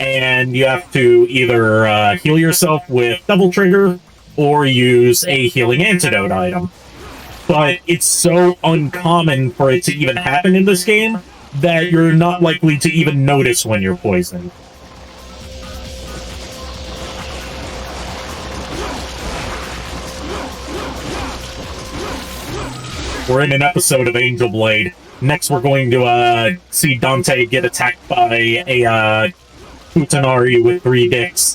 and you have to either heal yourself with Double Trigger or use a healing antidote item. But it's so uncommon for it to even happen in this game that you're not likely to even notice when you're poisoned. We're in an episode of Angel Blade. Next, we're going to see Dante get attacked by a Futanari with 3 dicks.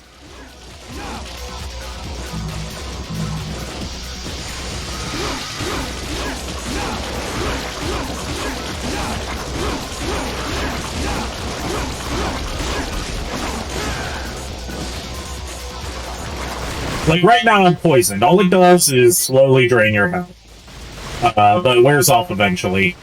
Like, right now I'm poisoned. All it does is slowly drain your health. But it wears off eventually.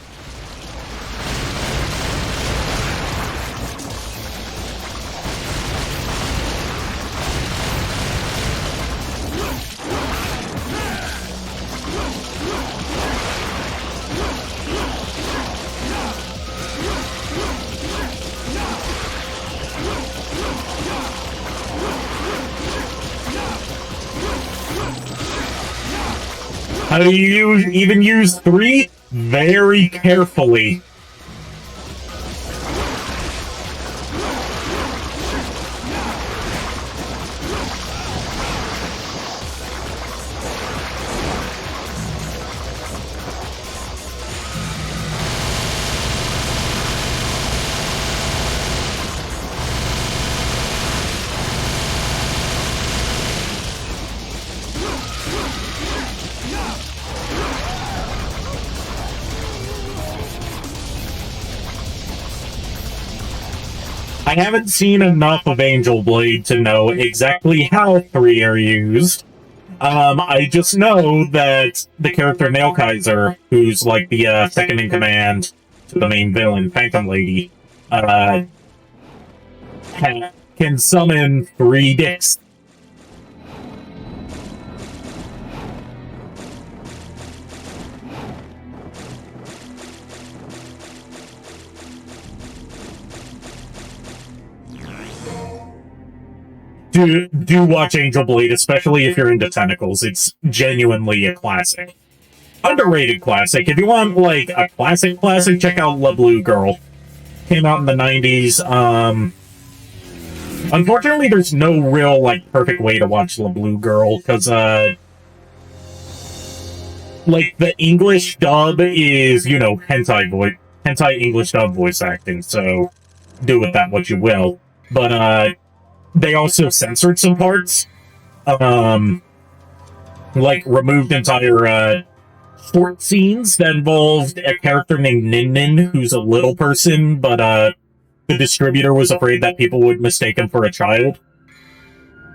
How do you even use 3? Very carefully. I haven't seen enough of Angel Blade to know exactly how 3 are used. I just know that the character Nail Kaiser, who's like the second in command to the main villain, Phantom Lady, can summon 3 dicks. Do watch Angel Blade, especially if you're into tentacles. It's genuinely a classic. Underrated classic. If you want, like, a classic, check out La Blue Girl. Came out in the 90s. Unfortunately, there's no real, like, perfect way to watch La Blue Girl, because, like, the English dub is, you know, hentai English dub voice acting, so do with that what you will. But, they also censored some parts. Like, removed entire, short scenes that involved a character named Nin Nin, who's a little person, but, the distributor was afraid that people would mistake him for a child.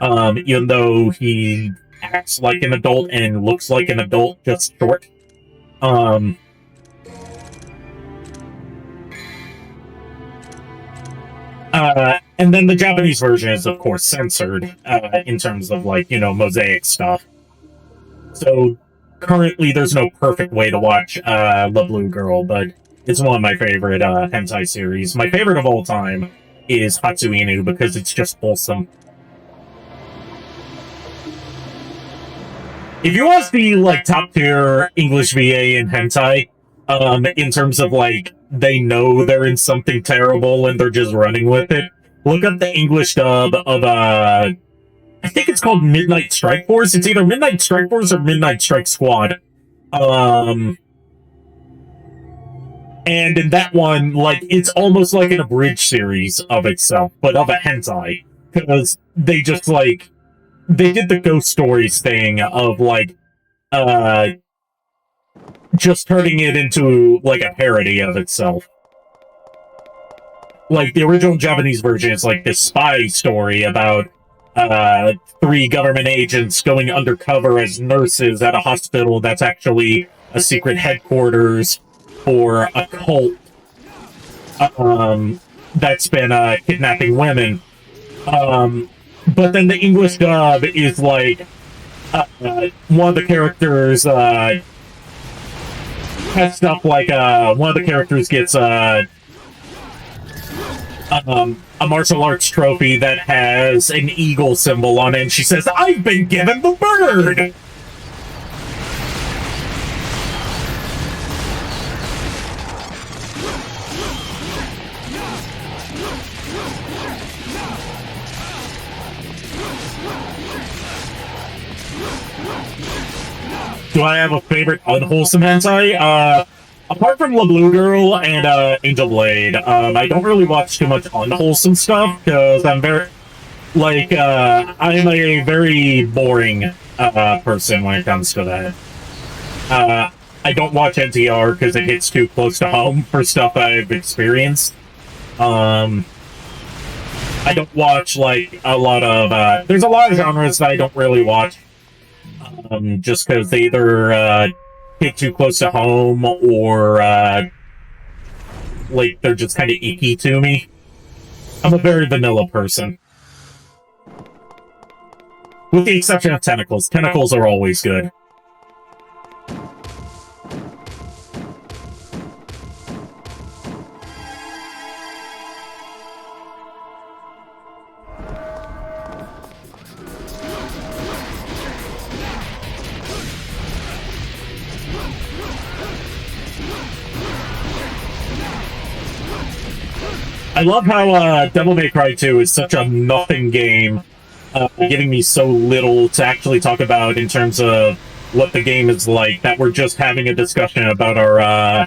Even though he acts like an adult and looks like an adult, just short. And then the Japanese version is, of course, censored, in terms of, like, you know, mosaic stuff. So, currently, there's no perfect way to watch, La Blue Girl, but it's one of my favorite, hentai series. My favorite of all time is Hatsuinu, because it's just wholesome. If you want to see, like, top-tier English VA in hentai, in terms of, like, they know they're in something terrible and they're just running with it, look up the English dub of, I think it's called Midnight Strike Force. It's either Midnight Strike Force or Midnight Strike Squad. And in that one, like, it's almost like an abridged series of itself, but of a hentai. Because they just, like, they did the Ghost Stories thing of, like, just turning it into, like, a parody of itself. Like, the original Japanese version is, like, this spy story about, 3 government agents going undercover as nurses at a hospital that's actually a secret headquarters for a cult, that's been, kidnapping women. But then the English dub is, like, one of the characters, has stuff like, one of the characters gets, a martial arts trophy that has an eagle symbol on it, and she says, "I've been given the bird!" Do I have a favorite unwholesome hentai? Apart from La Blue Girl and Angel Blade, I don't really watch too much unwholesome stuff because I'm very, like, I'm a very boring person when it comes to that. I don't watch NTR because it hits too close to home for stuff I've experienced. I don't watch, like, a lot of, there's a lot of genres that I don't really watch, just because they either, hit too close to home, or, like, they're just kind of icky to me. I'm a very vanilla person. With the exception of Tentacles. Tentacles are always good. I love how Devil May Cry 2 is such a nothing game, giving me so little to actually talk about in terms of what the game is like, that we're just having a discussion about our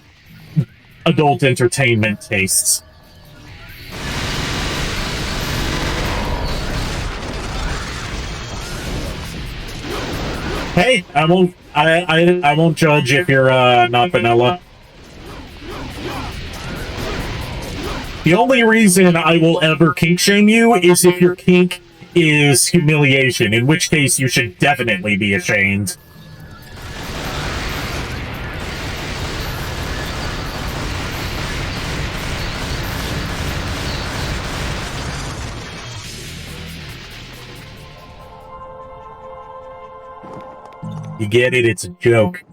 adult entertainment tastes. Hey, I won't judge if you're not vanilla. The only reason I will ever kink shame you is if your kink is humiliation, in which case you should definitely be ashamed. You get it? It's a joke.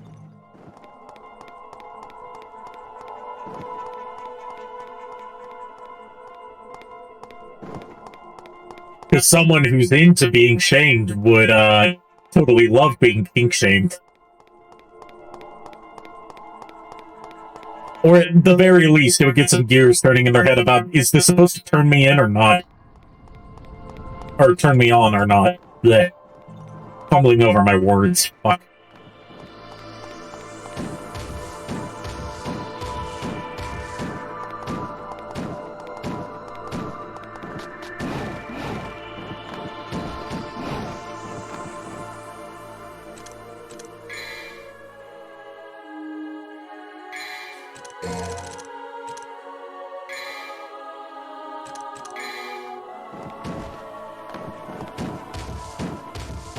Because someone who's into being shamed would, totally love being kink-shamed. Or at the very least, it would get some gears turning in their head about, is this supposed to turn me in or not? Or turn me on or not? Blech. Fumbling over my words. Fuck.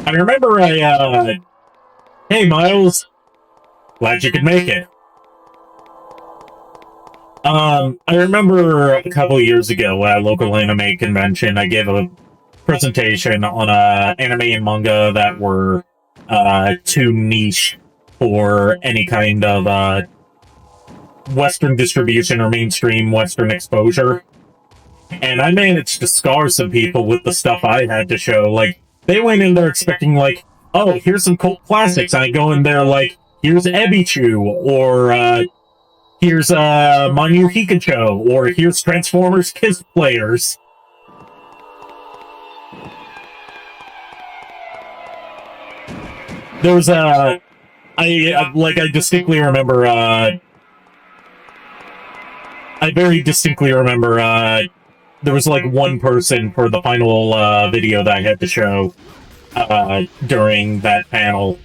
I remember hey Miles, glad you could make it. I remember a couple of years ago at a local anime convention, I gave a presentation on anime and manga that were too niche for any kind of Western distribution or mainstream Western exposure. And I managed to scar some people with the stuff I had to show. Like, they went in there expecting, like, oh, here's some cult classics. I go in there like, here's Ebichu, or here's Manu Hikacho, or here's Transformers Kiss Players. There was I distinctly remember, I very distinctly remember, there was, like, one person for the final, video that I had to show, during that panel.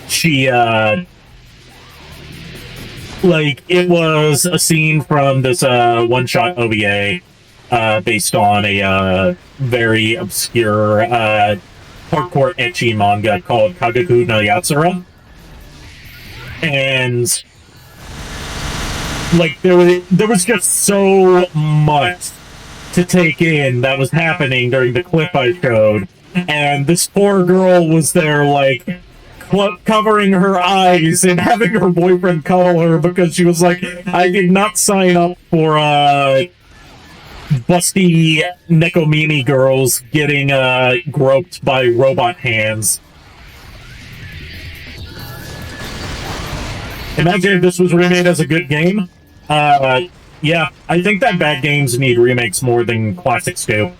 She, like, it was a scene from this, one-shot OVA, based on a, very obscure, hardcore ecchi manga called Kagaku no Yatsura. And, like, there was just so much to take in that was happening during the clip I showed. And this poor girl was there, like, covering her eyes and having her boyfriend cuddle her because she was like, I did not sign up for, busty Nekomimi girls getting, groped by robot hands. Imagine if this was remade as a good game. Yeah, I think that bad games need remakes more than classics do.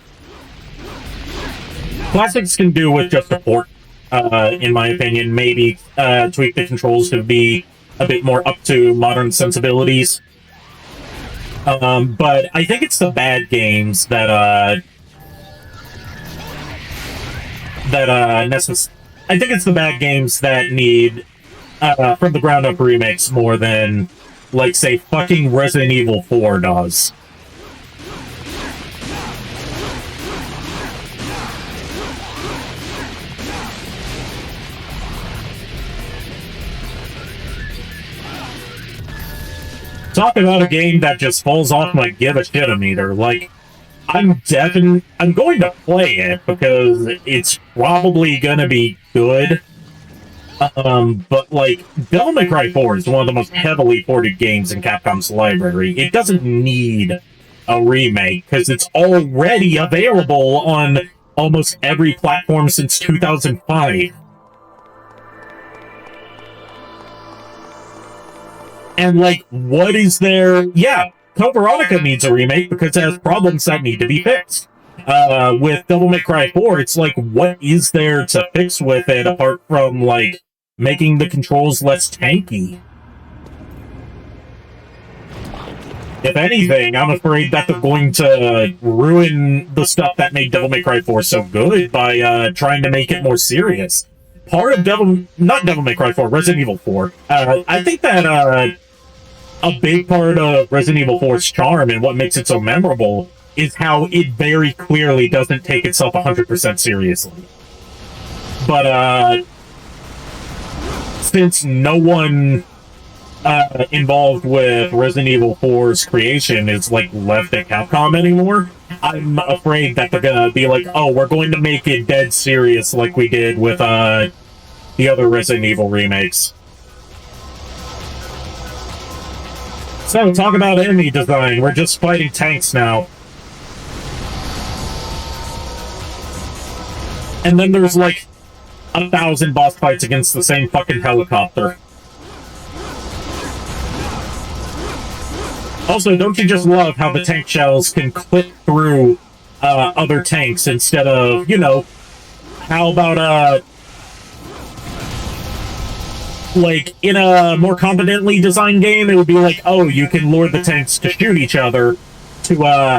Classics can do with just a port, in my opinion. Maybe, tweak the controls to be a bit more up to modern sensibilities. But I think it's the bad games that, I think it's the bad games that need, from the ground up remakes more than, like, say, fucking Resident Evil 4 does. Talk about a game that just falls off my give a shit-o-meter. Like, I'm going to play it because it's probably gonna be good. But, like, Devil May Cry 4 is one of the most heavily ported games in Capcom's library. It doesn't need a remake, because it's already available on almost every platform since 2005. And, like, what is there? Yeah, Code Veronica needs a remake because it has problems that need to be fixed. With Devil May Cry 4, it's like, what is there to fix with it apart from, like, making the controls less tanky? If anything, I'm afraid that they're going to ruin the stuff that made Devil May Cry 4 so good by trying to make it more serious. Part of not Devil May Cry 4, Resident Evil 4. I think that a big part of Resident Evil 4's charm and what makes it so memorable is how it very clearly doesn't take itself 100% seriously. But, since no one involved with Resident Evil 4's creation is, like, left at Capcom anymore, I'm afraid that they're gonna be like, oh, we're going to make it dead serious like we did with, the other Resident Evil remakes. So, talk about enemy design. We're just fighting tanks now. And then there's, like, 1,000 boss fights against the same fucking helicopter. Also, don't you just love how the tank shells can clip through other tanks instead of, you know, how about, like, in a more competently designed game, it would be like, oh, you can lure the tanks to shoot each other to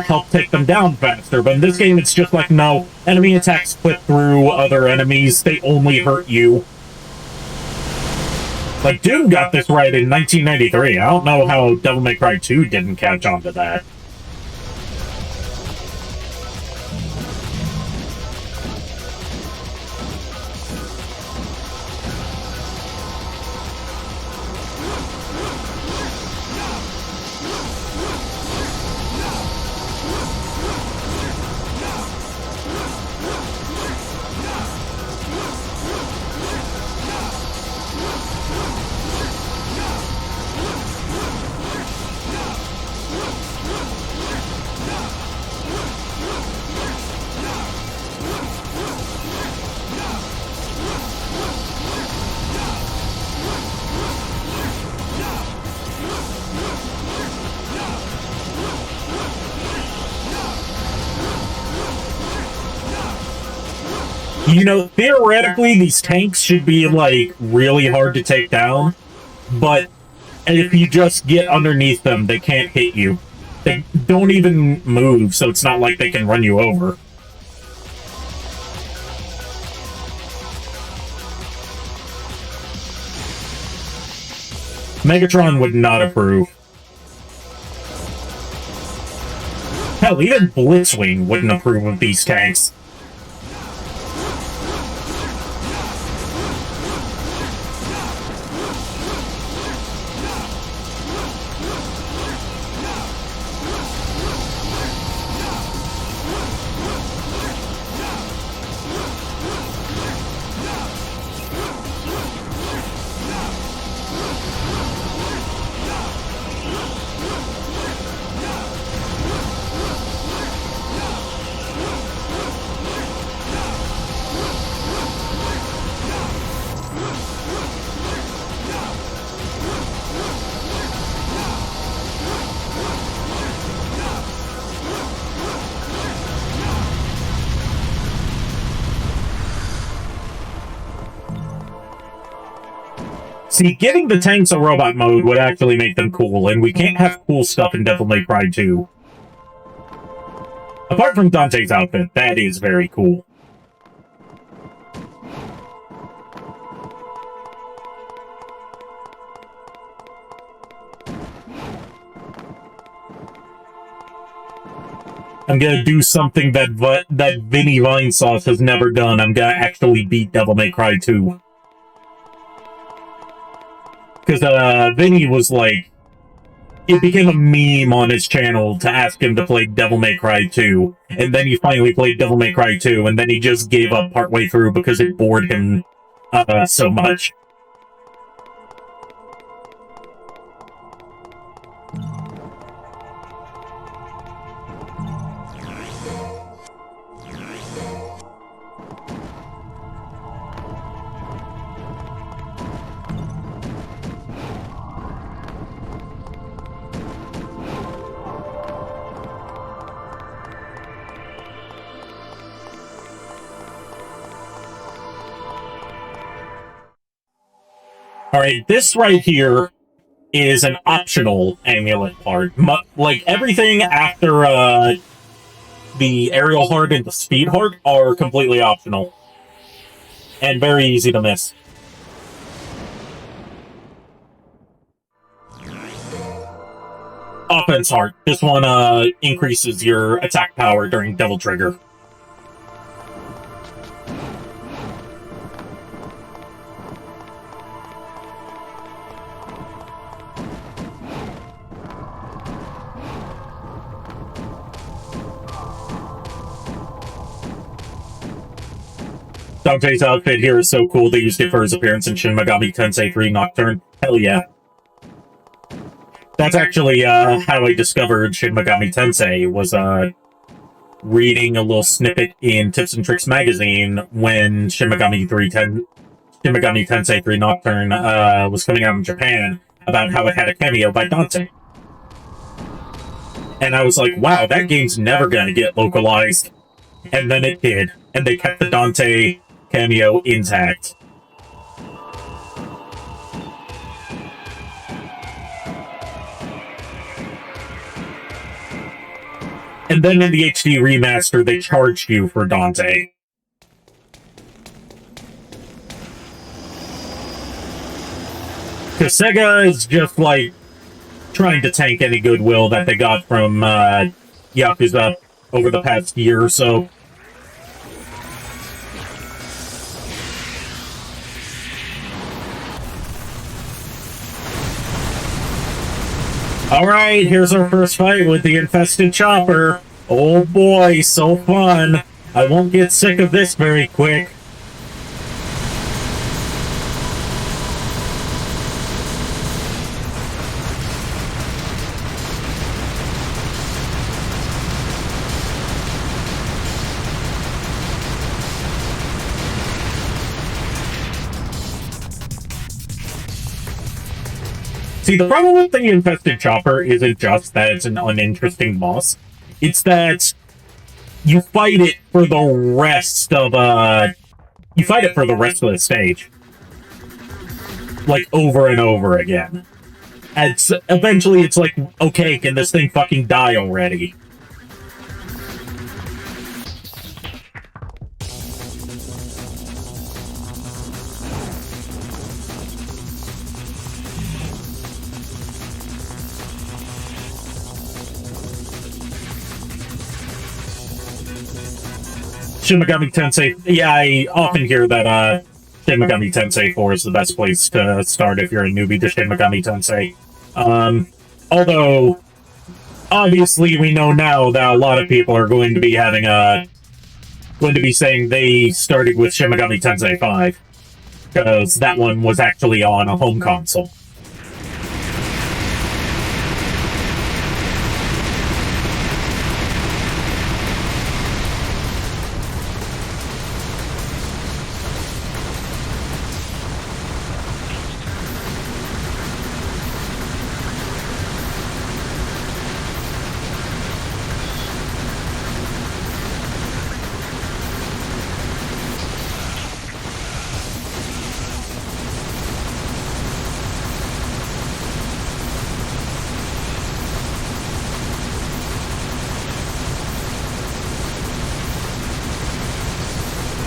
help take them down faster. But in this game, it's just like, no, enemy attacks clip through other enemies, they only hurt you. Like, Doom got this right in 1993. I don't know how Devil May Cry 2 didn't catch on to that. You know, theoretically, these tanks should be, like, really hard to take down, but if you just get underneath them, they can't hit you. They don't even move, so it's not like they can run you over. Megatron would not approve. Hell, even Blitzwing wouldn't approve of these tanks. See, giving the tanks a robot mode would actually make them cool, and we can't have cool stuff in Devil May Cry 2. Apart from Dante's outfit, that is very cool. I'm gonna do something that Vinny Vinesauce has never done. I'm gonna actually beat Devil May Cry 2. Because Vinny was like, it became a meme on his channel to ask him to play Devil May Cry 2, and then he finally played Devil May Cry 2, and then he just gave up partway through because it bored him so much. Alright, this right here is an optional amulet part. Like, everything after the aerial heart and the speed heart are completely optional. And very easy to miss. Offense heart. This one increases your attack power during Devil Trigger. Dante's outfit here is so cool they used it for his appearance in Shin Megami Tensei 3 Nocturne. Hell yeah. That's actually how I discovered Shin Megami Tensei, was reading a little snippet in Tips and Tricks magazine when Shin Megami Tensei 3 Nocturne was coming out in Japan, about how it had a cameo by Dante. And I was like, wow, that game's never gonna get localized. And then it did, and they kept the Dante cameo intact. And then in the HD remaster, they charged you for Dante. Because Sega is just, like, trying to tank any goodwill that they got from Yakuza over the past year or so. Alright, here's our first fight with the infested chopper. Oh boy, so fun. I won't get sick of this very quick. See, the problem with the infested chopper isn't just that it's an uninteresting boss. It's that you fight it for the rest of you fight it for the rest of the stage. Like, over and over again. And eventually it's like, okay, can this thing fucking die already? Shin Megami Tensei, yeah, I often hear that Shin Megami Tensei 4 is the best place to start if you're a newbie to Shin Megami Tensei. Although, obviously we know now that a lot of people are going to be having going to be saying they started with Shin Megami Tensei 5, because that one was actually on a home console.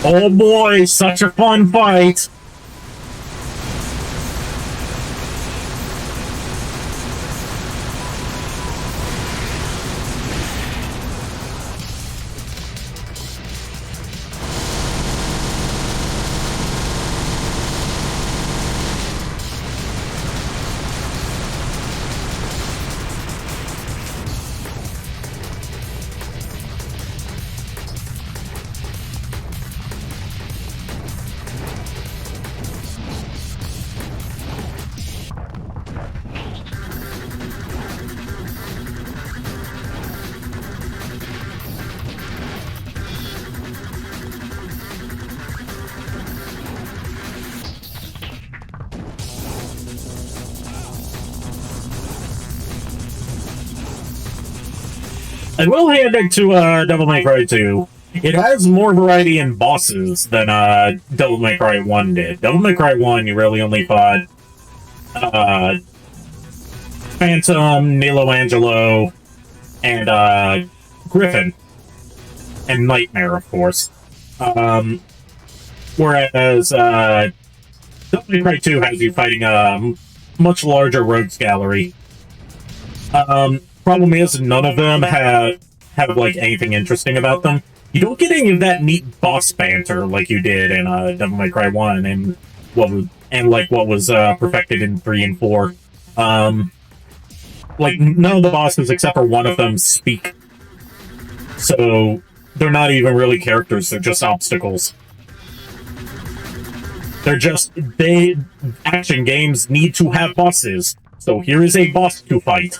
Oh boy, such a fun fight! I will hand it to Devil May Cry 2. It has more variety in bosses than Devil May Cry 1 did. Devil May Cry 1, you really only fought Phantom, Nilo Angelo, and Griffin. And Nightmare, of course. Whereas Devil May Cry 2 has you fighting a much larger rogues gallery. Problem is, none of them have like anything interesting about them. You don't get any of that neat boss banter like you did in Devil May Cry 1 and what was perfected in 3 and 4. Like none of the bosses except for one of them speak. So they're not even really characters, they're just obstacles. Action games need to have bosses. So here is a boss to fight.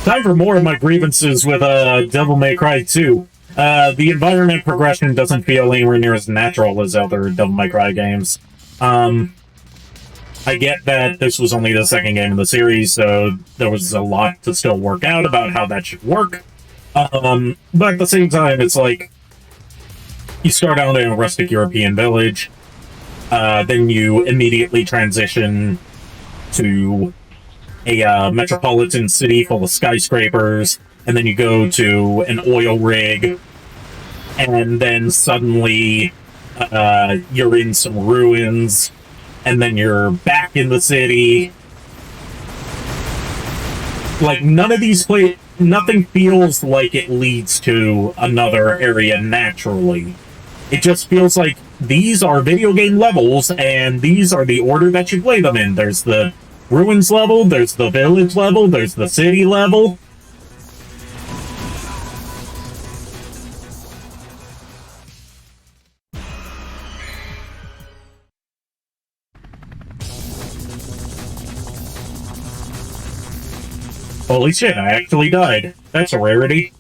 Time for more of my grievances with Devil May Cry 2. The environment progression doesn't feel anywhere near as natural as other Devil May Cry games. I get that this was only the second game in the series, so there was a lot to still work out about how that should work. But at the same time, it's like, you start out in a rustic European village, then you immediately transition to a metropolitan city full of skyscrapers, and then you go to an oil rig, and then suddenly you're in some ruins, and then you're back in the city. Like, none of these nothing feels like it leads to another area naturally. It just feels like these are video game levels, and these are the order that you play them in. There's the ruins level, there's the village level, there's the city level. Holy shit, I actually died. That's a rarity.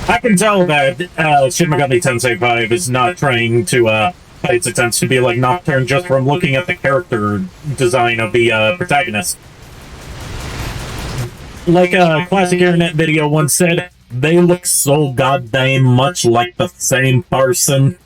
I can tell that Shin Megami Tensei 5 is not trying to its attempts to be like Nocturne just from looking at the character design of the protagonist. Like a classic internet video once said, they look so goddamn much like the same person.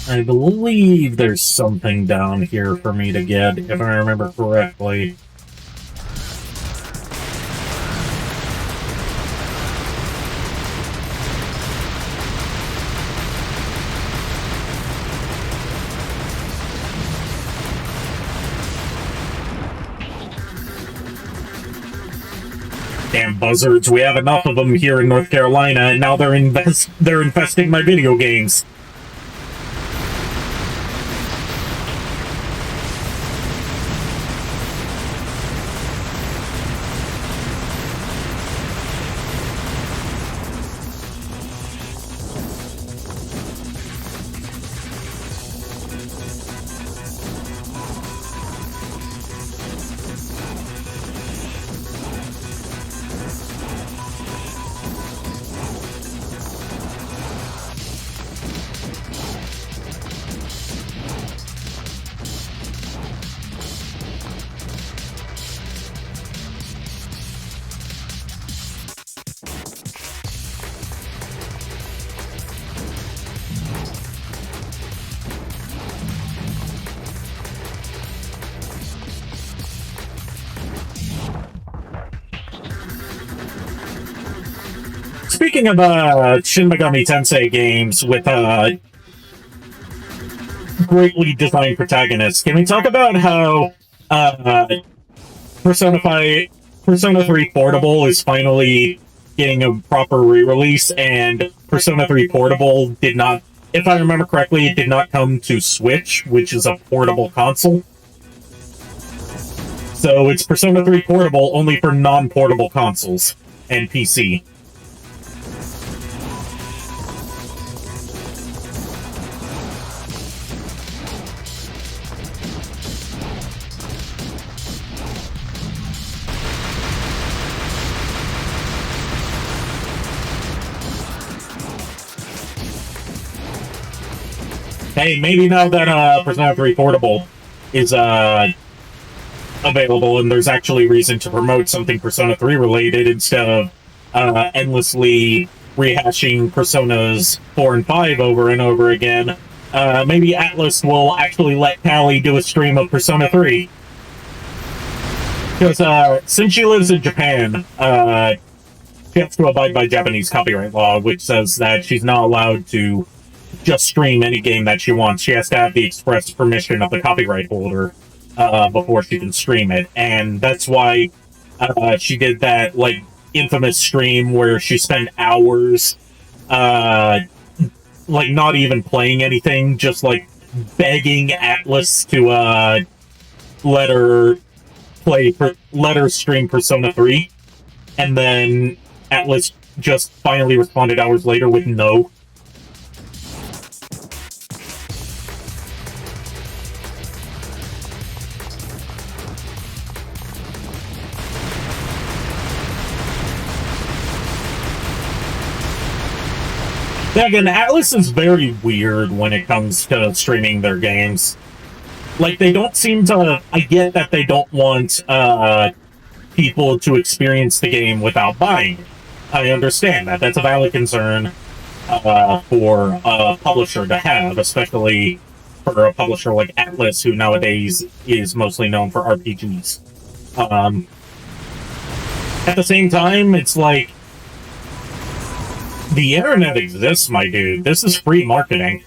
I believe there's something down here for me to get, if I remember correctly. Damn buzzards, we have enough of them here in North Carolina, and now they're infesting my video games. Speaking of Shin Megami Tensei games with greatly designed protagonists, can we talk about how Persona 3 Portable is finally getting a proper re-release, and Persona 3 Portable did not, if I remember correctly, it did not come to Switch, which is a portable console. So it's Persona 3 Portable only for non-portable consoles and PC. Hey, maybe now that Persona 3 Portable is available and there's actually reason to promote something Persona 3 related instead of endlessly rehashing Personas 4 and 5 over and over again, maybe Atlas will actually let Callie do a stream of Persona 3. Because since she lives in Japan, she has to abide by Japanese copyright law, which says that she's not allowed to just stream any game that she wants. She has to have the express permission of the copyright holder before she can stream it. And that's why she did that, like, infamous stream where she spent hours, like, not even playing anything, just, like, begging Atlas to let her stream Persona 3. And then Atlas just finally responded hours later with no. Yeah, again, Atlas is very weird when it comes to streaming their games. Like, they don't seem to... I get that they don't want people to experience the game without buying it. I understand that. That's a valid concern for a publisher to have, especially for a publisher like Atlas, who nowadays is mostly known for RPGs. At the same time, it's like, the internet exists, my dude. This is free marketing.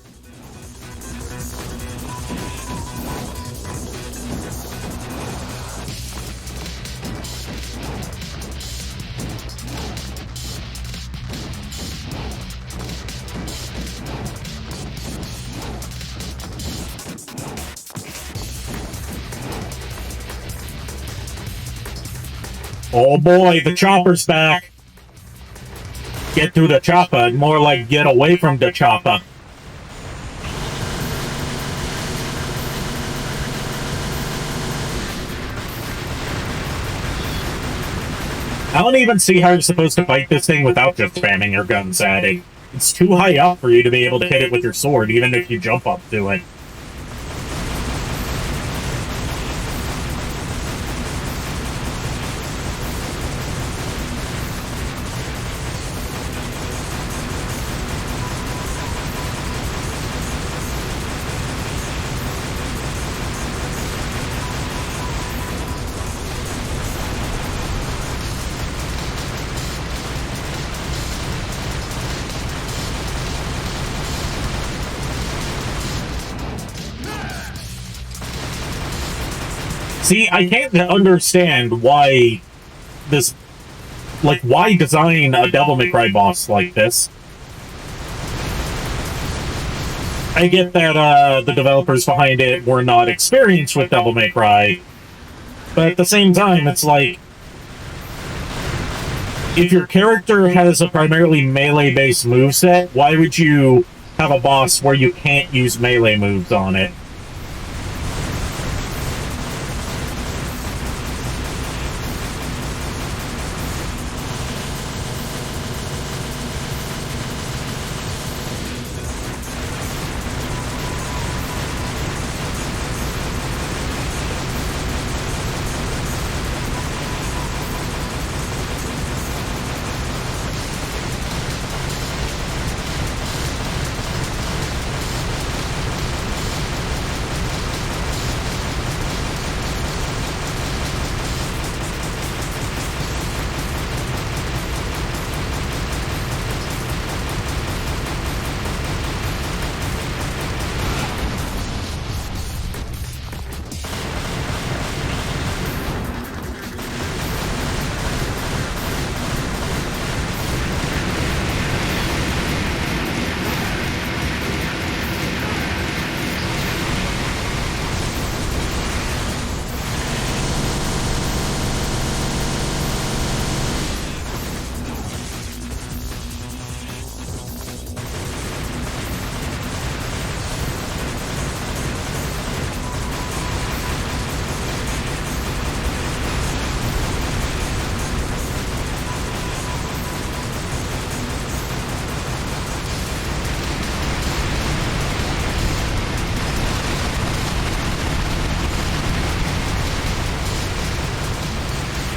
Oh boy, the chopper's back. Get to the chopper, more like get away from the chopper. I don't even see how you're supposed to fight this thing without just spamming your guns at it. It's too high up for you to be able to hit it with your sword, even if you jump up to it. See, I can't understand why this... Like, why design a Devil May Cry boss like this? I get that the developers behind it were not experienced with Devil May Cry, but at the same time, it's like, if your character has a primarily melee-based moveset, why would you have a boss where you can't use melee moves on it?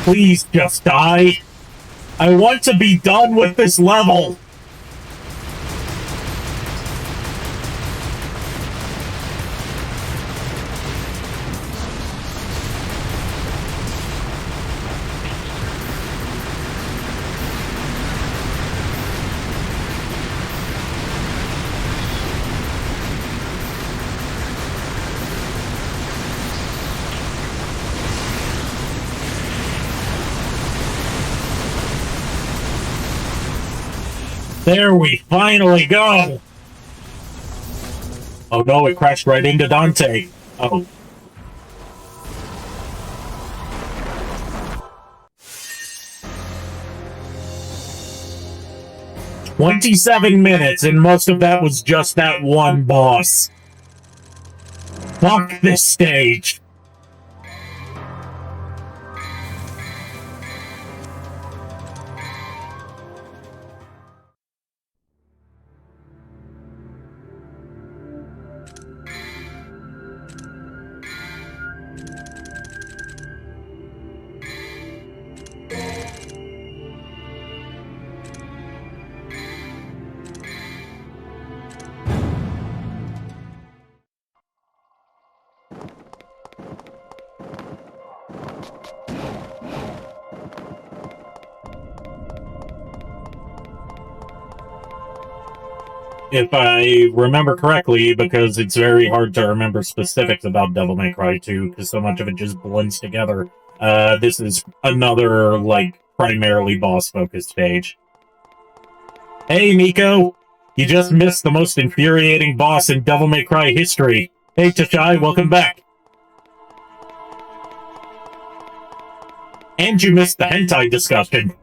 Please just die. I want to be done with this level. There we finally go! Oh no, it crashed right into Dante. Oh. "27 minutes, and most of that was just that one boss. Fuck this stage." If I remember correctly, because it's very hard to remember specifics about Devil May Cry 2, because so much of it just blends together, this is another, like, primarily boss-focused stage. Hey, Miko! You just missed the most infuriating boss in Devil May Cry history. Hey, Tashai, welcome back. And you missed the hentai discussion.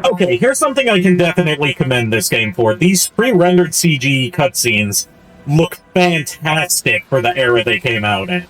Okay, here's something I can definitely commend this game for. These pre-rendered CG cutscenes look fantastic for the era they came out in.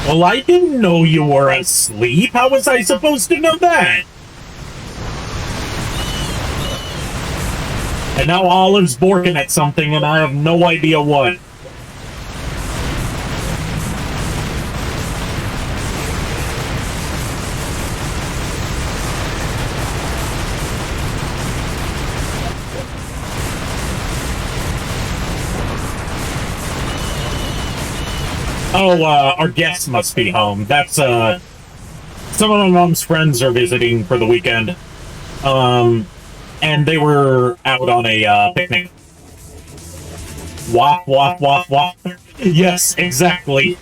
Well, I didn't know you were asleep. How was I supposed to know that? And now Olive's borking at something, and I have no idea what. Oh, our guests must be home. That's, some of my mom's friends are visiting for the weekend. And they were out on a, picnic. Wah, wah, wah, wah. Yes, exactly.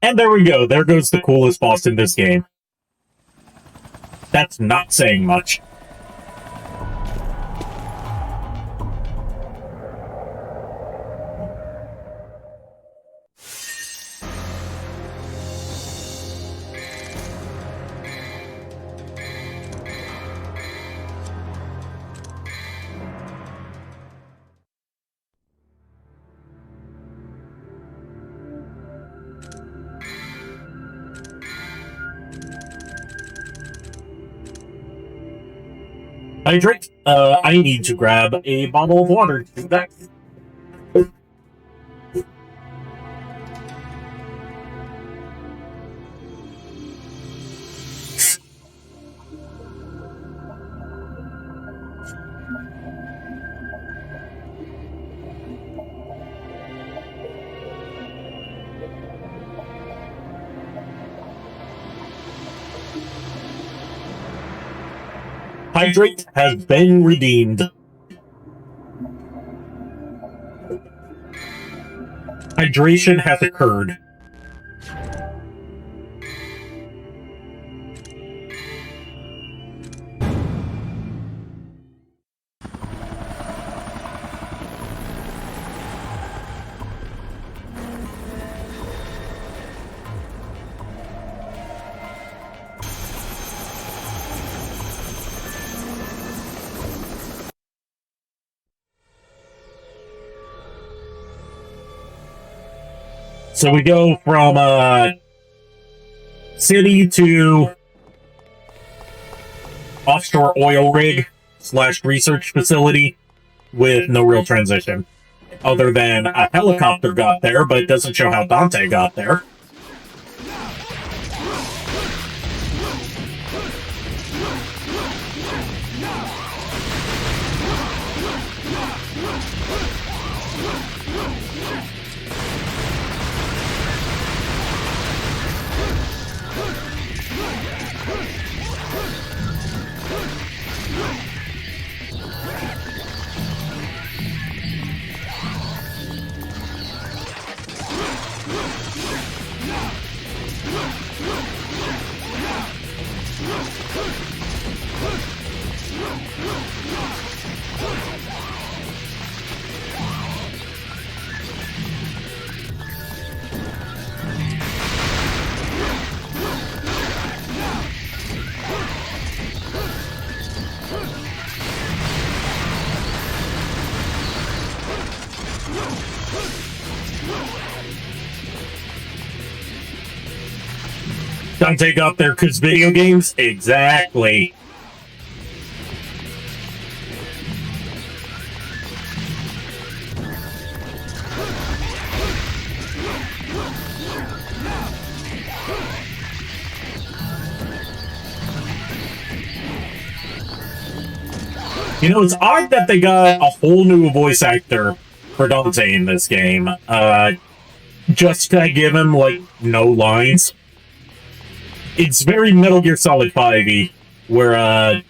And there we go. There goes the coolest boss in this game. That's not saying much. Hydrate. I need to grab a bottle of water to do that. Hydrate has been redeemed. Hydration has occurred. So we go from city to offshore oil rig / research facility with no real transition. Other than a helicopter got there, but it doesn't show how Dante got there. Dante got there because video games? Exactly. You know, it's odd that they got a whole new voice actor for Dante in this game. Just to give him, like, no lines. It's very Metal Gear Solid 5-y, where,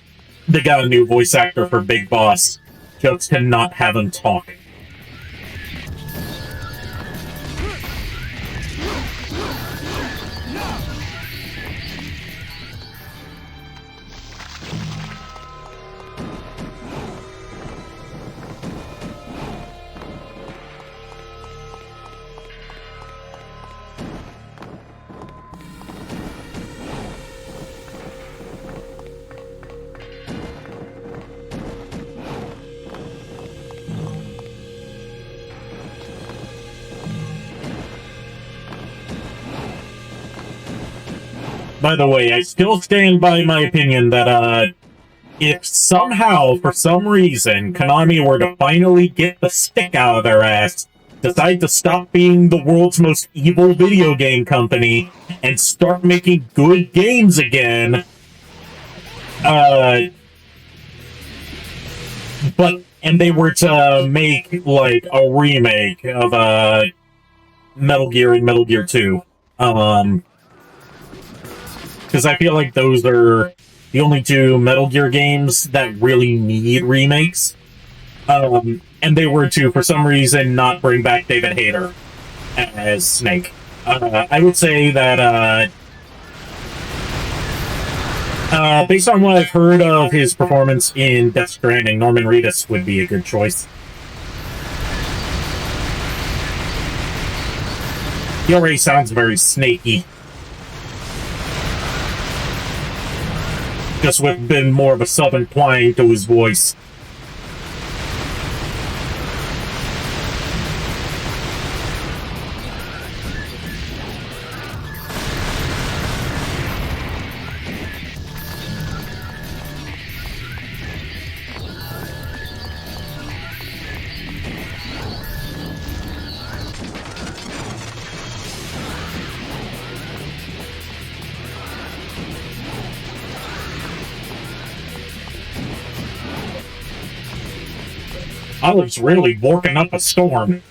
they got a new voice actor for Big Boss, just to not have him talk. By the way, I still stand by my opinion that, if somehow, for some reason, Konami were to finally get the stick out of their ass, decide to stop being the world's most evil video game company, and start making good games again, and they were to make, like, a remake of, Metal Gear and Metal Gear 2, because I feel like those are the only two Metal Gear games that really need remakes. And they were to, for some reason, not bring back David Hayter as Snake. I would say that, based on what I've heard of his performance in Death Stranding, Norman Reedus would be a good choice. He already sounds very snaky. Just with a bit more of a southern twang to his voice. Olive's really working up a storm.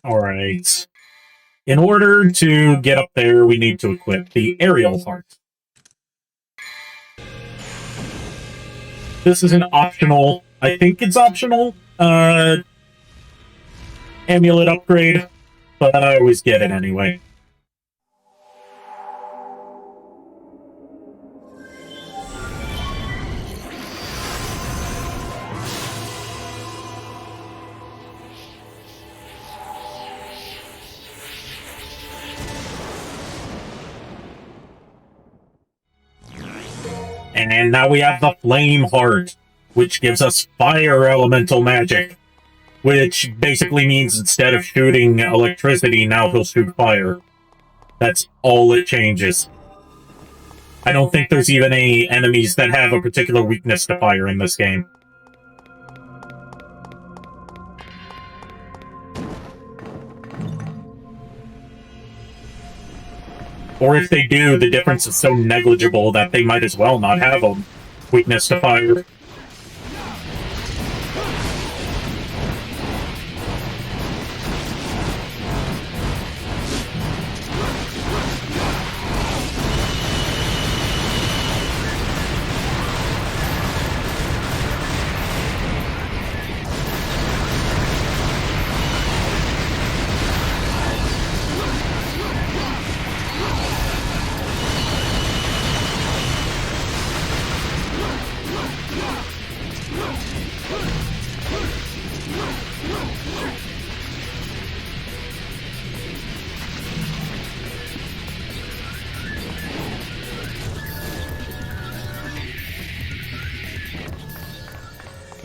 Alright. In order to get up there, we need to equip the aerial heart. This is an optional, I think it's optional, amulet upgrade, but I always get it anyway. And now we have the Flame Heart, which gives us fire elemental magic. Which basically means instead of shooting electricity, now he'll shoot fire. That's all it changes. I don't think there's even any enemies that have a particular weakness to fire in this game. Or if they do, the difference is so negligible that they might as well not have a weakness to fire.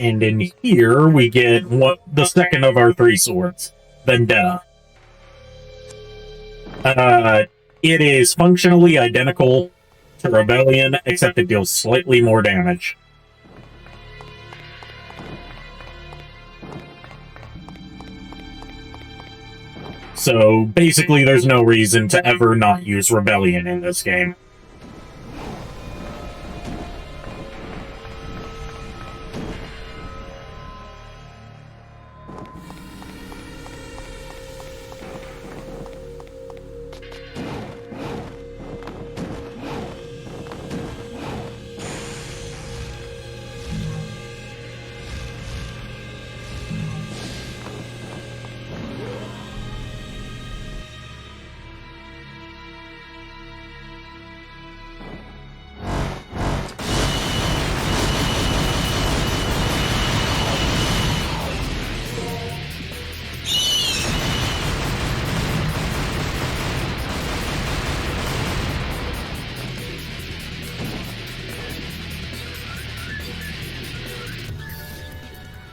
And in here, we get the second of our 3 swords, Vendetta. It is functionally identical to Rebellion, except it deals slightly more damage. So, basically, there's no reason to ever not use Rebellion in this game.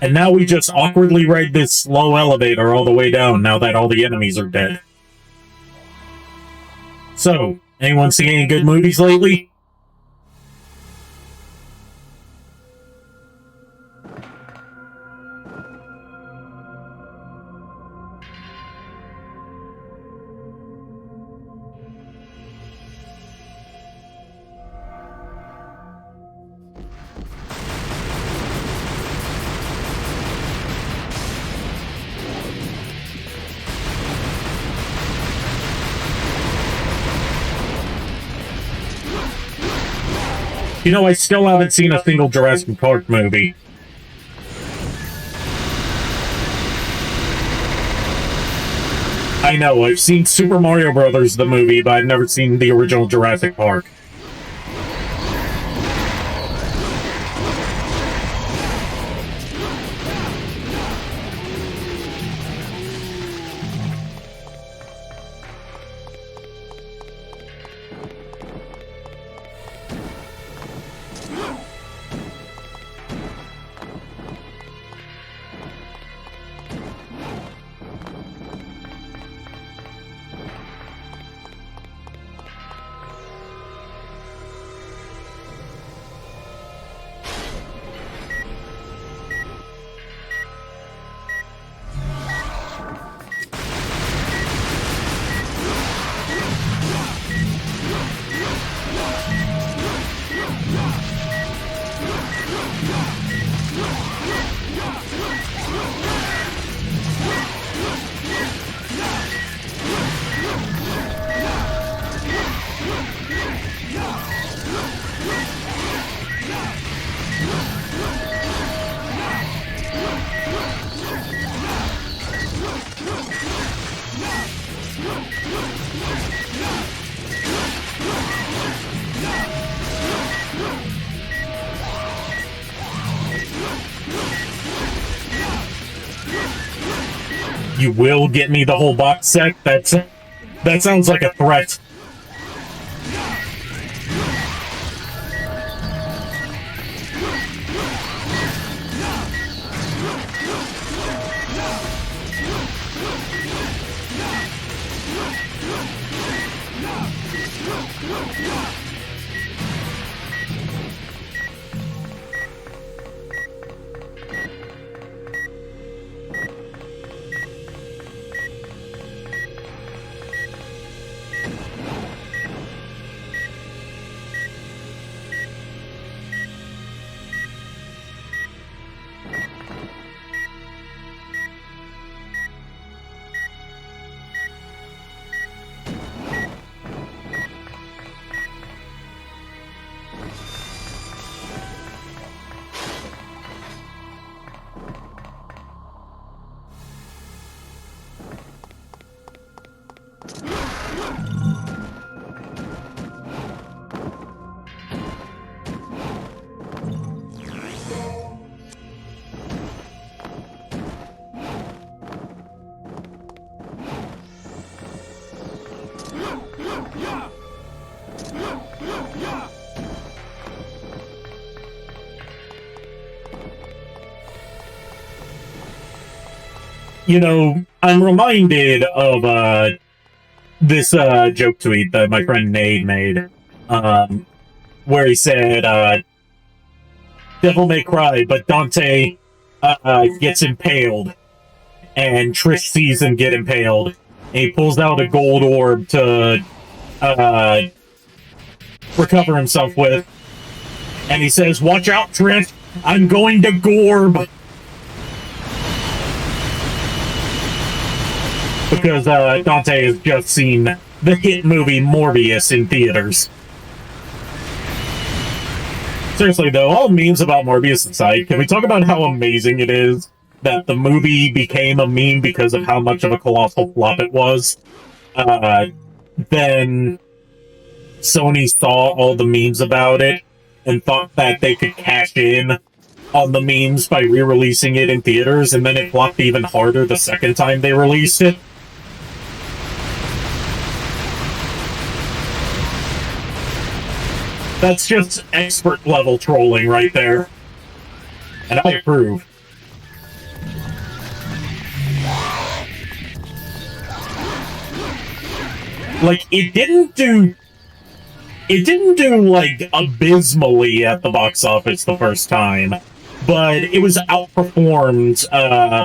And now we just awkwardly ride this slow elevator all the way down now that all the enemies are dead. So, anyone see any good movies lately? You know, I still haven't seen a single Jurassic Park movie. I know, I've seen Super Mario Brothers, the movie, but I've never seen the original Jurassic Park. You will get me the whole box set? That sounds like a threat. you know, I'm reminded of this joke tweet that my friend Nate made, where he said, Devil May Cry, but Dante gets impaled, and Trish sees him get impaled, and he pulls out a gold orb to recover himself with, and he says, "Watch out, Trish, I'm going to Gorb." Because Dante has just seen the hit movie Morbius in theaters. Seriously though, all memes about Morbius aside, can we talk about how amazing it is that the movie became a meme because of how much of a colossal flop it was? Then Sony saw all the memes about it and thought that they could cash in on the memes by re-releasing it in theaters, and then it flopped even harder the second time they released it. That's just expert level trolling right there. And I approve. Like, it didn't do like abysmally at the box office the first time, but it was outperformed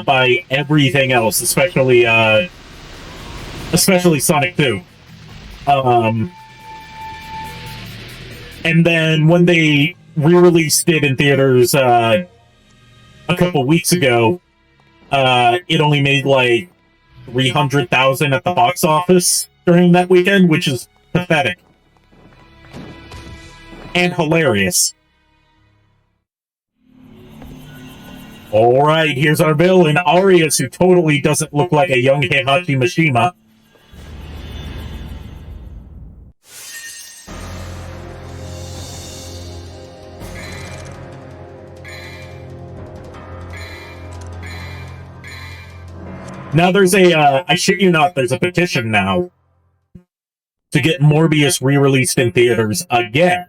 by everything else, especially Sonic 2. And then when they re-released it in theaters a couple weeks ago, it only made like 300,000 at the box office during that weekend, which is pathetic. And hilarious. Alright, here's our villain, Arius, who totally doesn't look like a young Heihachi Mishima. Now there's I shit you not, there's a petition now to get Morbius re-released in theaters again.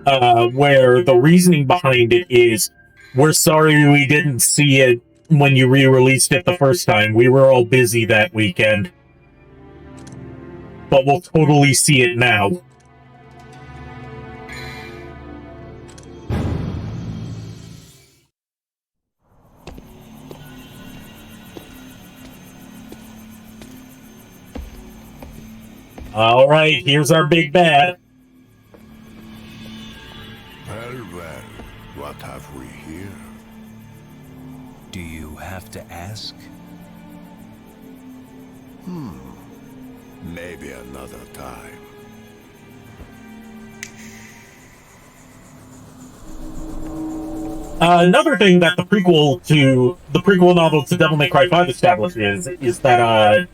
Where the reasoning behind it is, we're sorry we didn't see it when you re-released it the first time. We were all busy that weekend. But we'll totally see it now. Alright, here's our big bad. Well, what have we here? Do you have to ask? Maybe another time. Another thing that the prequel novel to Devil May Cry 5 establishes is that,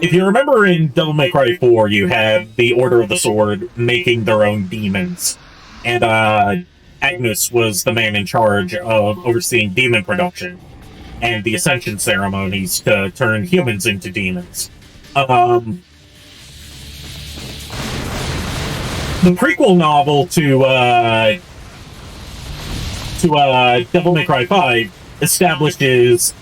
if you remember in Devil May Cry 4, you had the Order of the Sword making their own demons. And, Agnus was the man in charge of overseeing demon production and the Ascension ceremonies to turn humans into demons. The prequel novel to Devil May Cry 5 establishes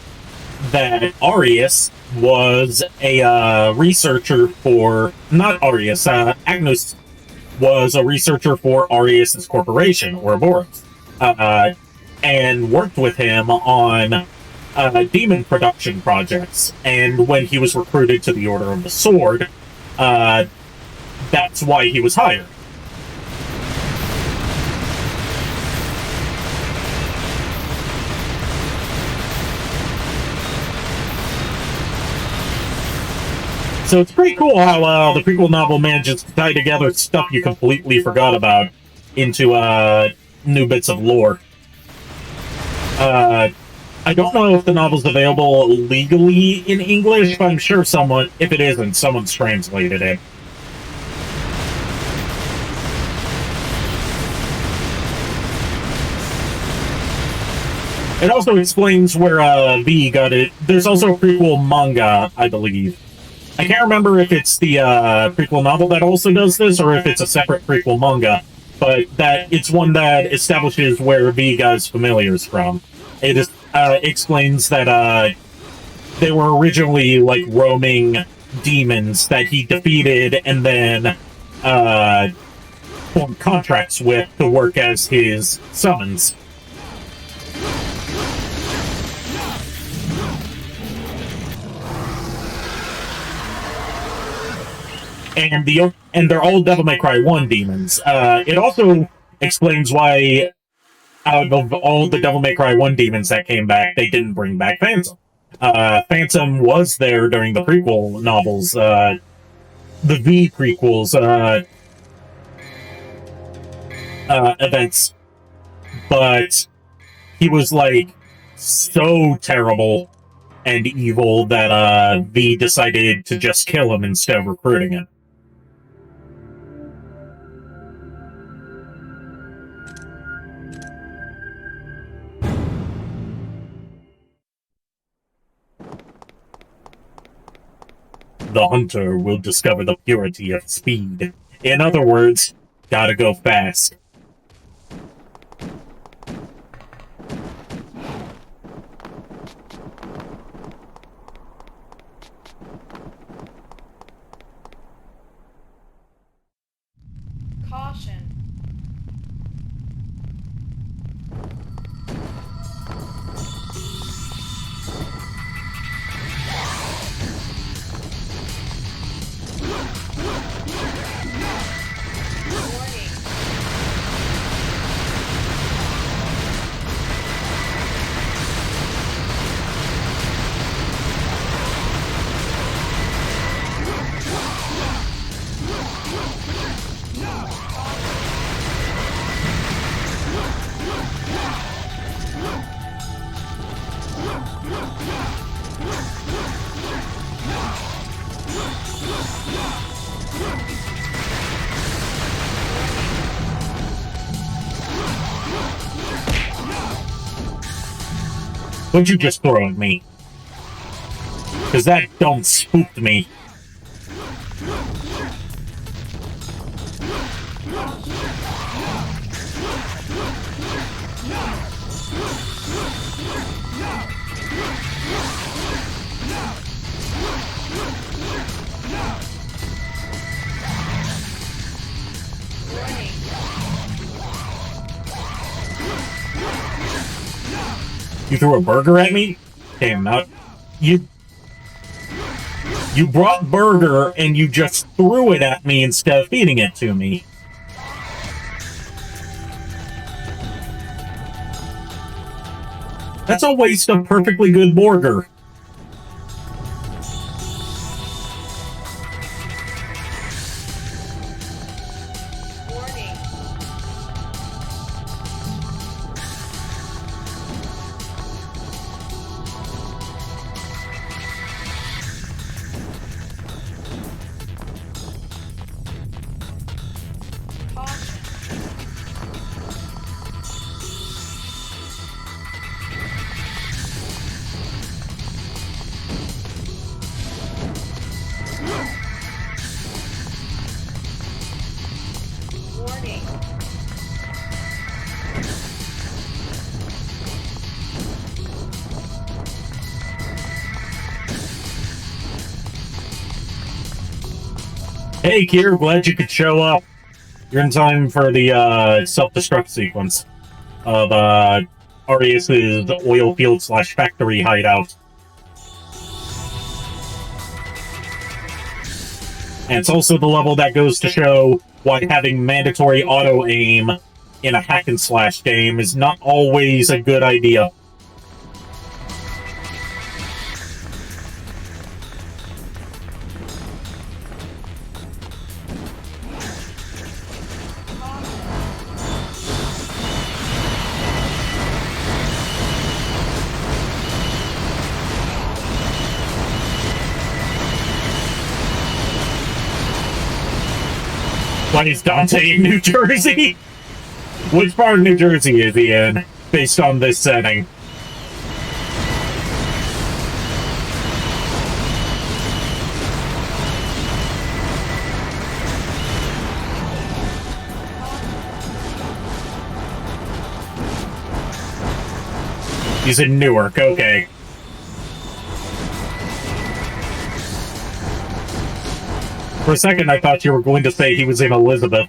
that Arius was a researcher for... Not Arius, Agnus was a researcher for Arius' corporation, Ouroboros, and worked with him on demon production projects. And when he was recruited to the Order of the Sword, that's why he was hired. So it's pretty cool how the prequel novel manages to tie together stuff you completely forgot about into new bits of lore. I don't know if the novel's available legally in English, but I'm sure someone, if it isn't, someone's translated it. It also explains where V got it. There's also a prequel manga, I believe. I can't remember if it's the prequel novel that also does this, or if it's a separate prequel manga, but that it's one that establishes where V got his familiars from. It just explains that they were originally like roaming demons that he defeated and then formed contracts with to work as his summons. And they're all Devil May Cry 1 demons. It also explains why out of all the Devil May Cry 1 demons that came back, they didn't bring back Phantom. Phantom was there during the prequel novels, the V prequels, events, but he was like so terrible and evil that V decided to just kill him instead of recruiting him. The hunter will discover the purity of speed. In other words, gotta go fast. Caution. What'd you just throw at me? Because that don't spooked me. You threw a burger at me? Damn, not you. You brought burger and you just threw it at me instead of feeding it to me. That's a waste of perfectly good burger. Hey, Kier, glad you could show up. You're in time for the self-destruct sequence of Arius's oil field / factory hideout. And it's also the level that goes to show why having mandatory auto-aim in a hack-and-slash game is not always a good idea. Why is Dante in New Jersey? Which part of New Jersey is he in, based on this setting? He's in Newark, okay. For a second, I thought you were going to say he was in Elizabeth.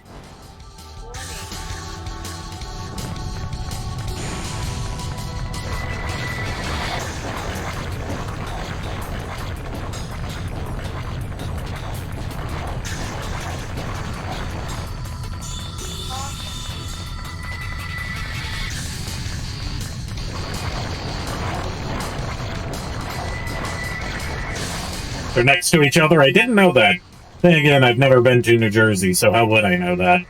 They're next to each other? I didn't know that. Then again, I've never been to New Jersey, so how would I know that?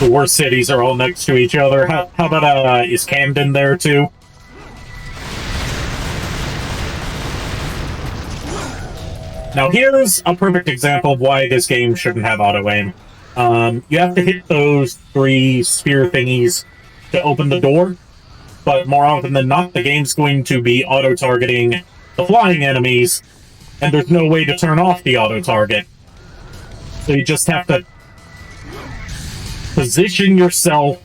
The worst cities are all next to each other. How about, is Camden there too? Now here's a perfect example of why this game shouldn't have auto-aim. You have to hit those 3 spear thingies to open the door, but more often than not, the game's going to be auto-targeting the flying enemies, and there's no way to turn off the auto-target. So you just have to position yourself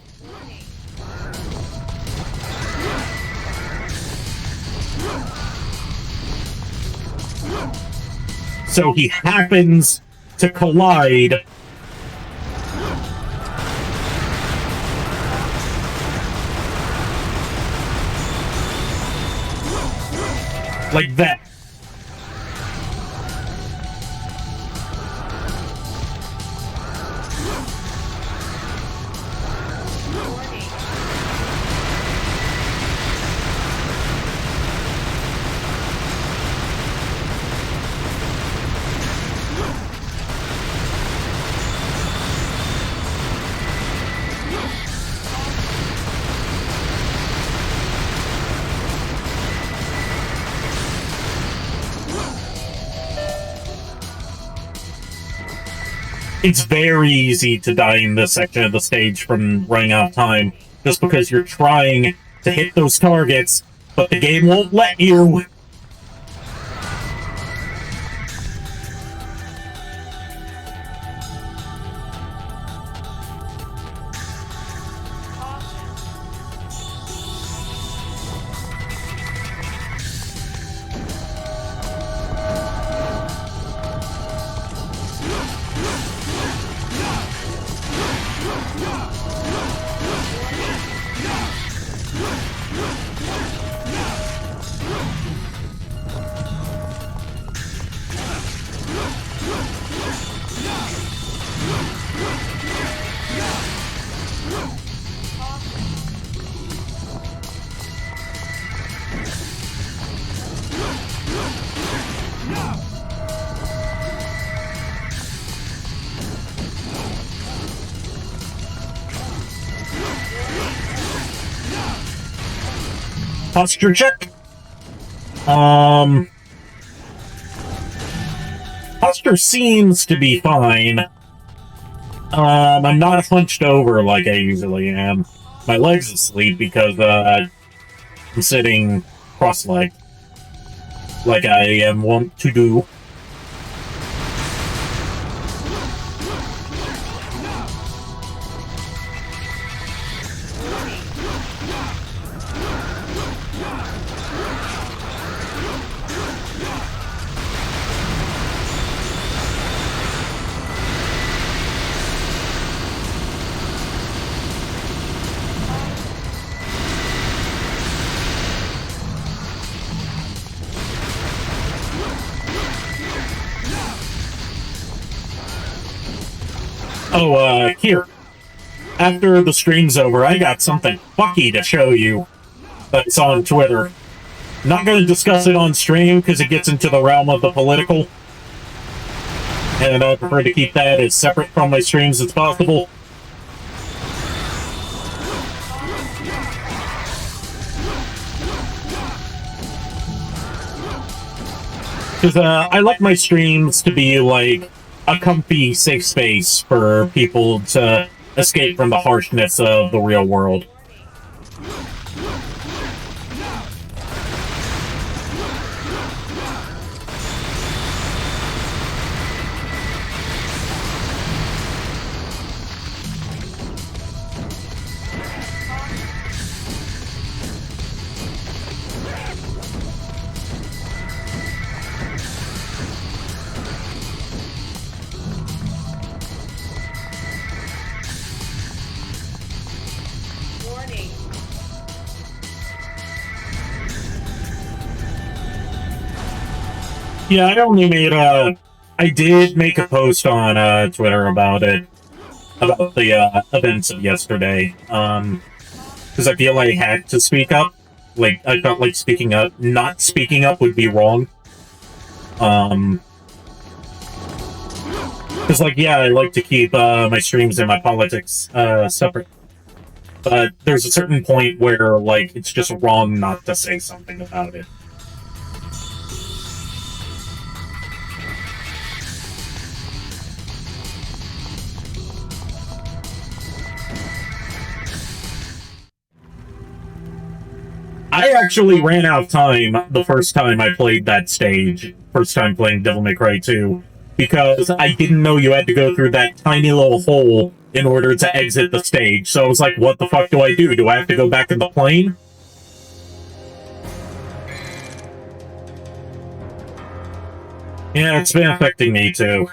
so he happens to collide like that. It's very easy to die in this section of the stage from running out of time, just because you're trying to hit those targets, but the game won't let you. Posture check. Posture seems to be fine. I'm not hunched over like I usually am. My leg's asleep because, I'm sitting cross-legged. Like I am wont to do. Oh, here. After the stream's over, I got something fucky to show you that's on Twitter. Not going to discuss it on stream because it gets into the realm of the political. And I prefer to keep that as separate from my streams as possible. Because I like my streams to be like a comfy, safe space for people to escape from the harshness of the real world. Yeah, I did make a post on Twitter about it, about the events of yesterday. Because I feel I had to speak up. Like, I felt like not speaking up would be wrong. Because, like, yeah, I like to keep my streams and my politics separate. But there's a certain point where, like, it's just wrong not to say something about it. I actually ran out of time the first time I played that stage. First time playing Devil May Cry 2. Because I didn't know you had to go through that tiny little hole in order to exit the stage. So I was like, what the fuck do I do? Do I have to go back in the plane? Yeah, it's been affecting me too.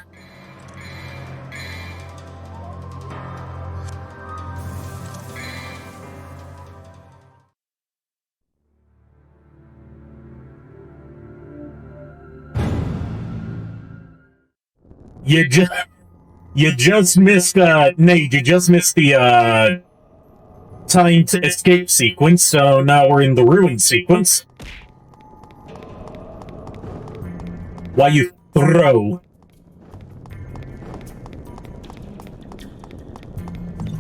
You just missed, Nate, you just missed the, time to escape sequence, so now we're in the ruin sequence. While you throw.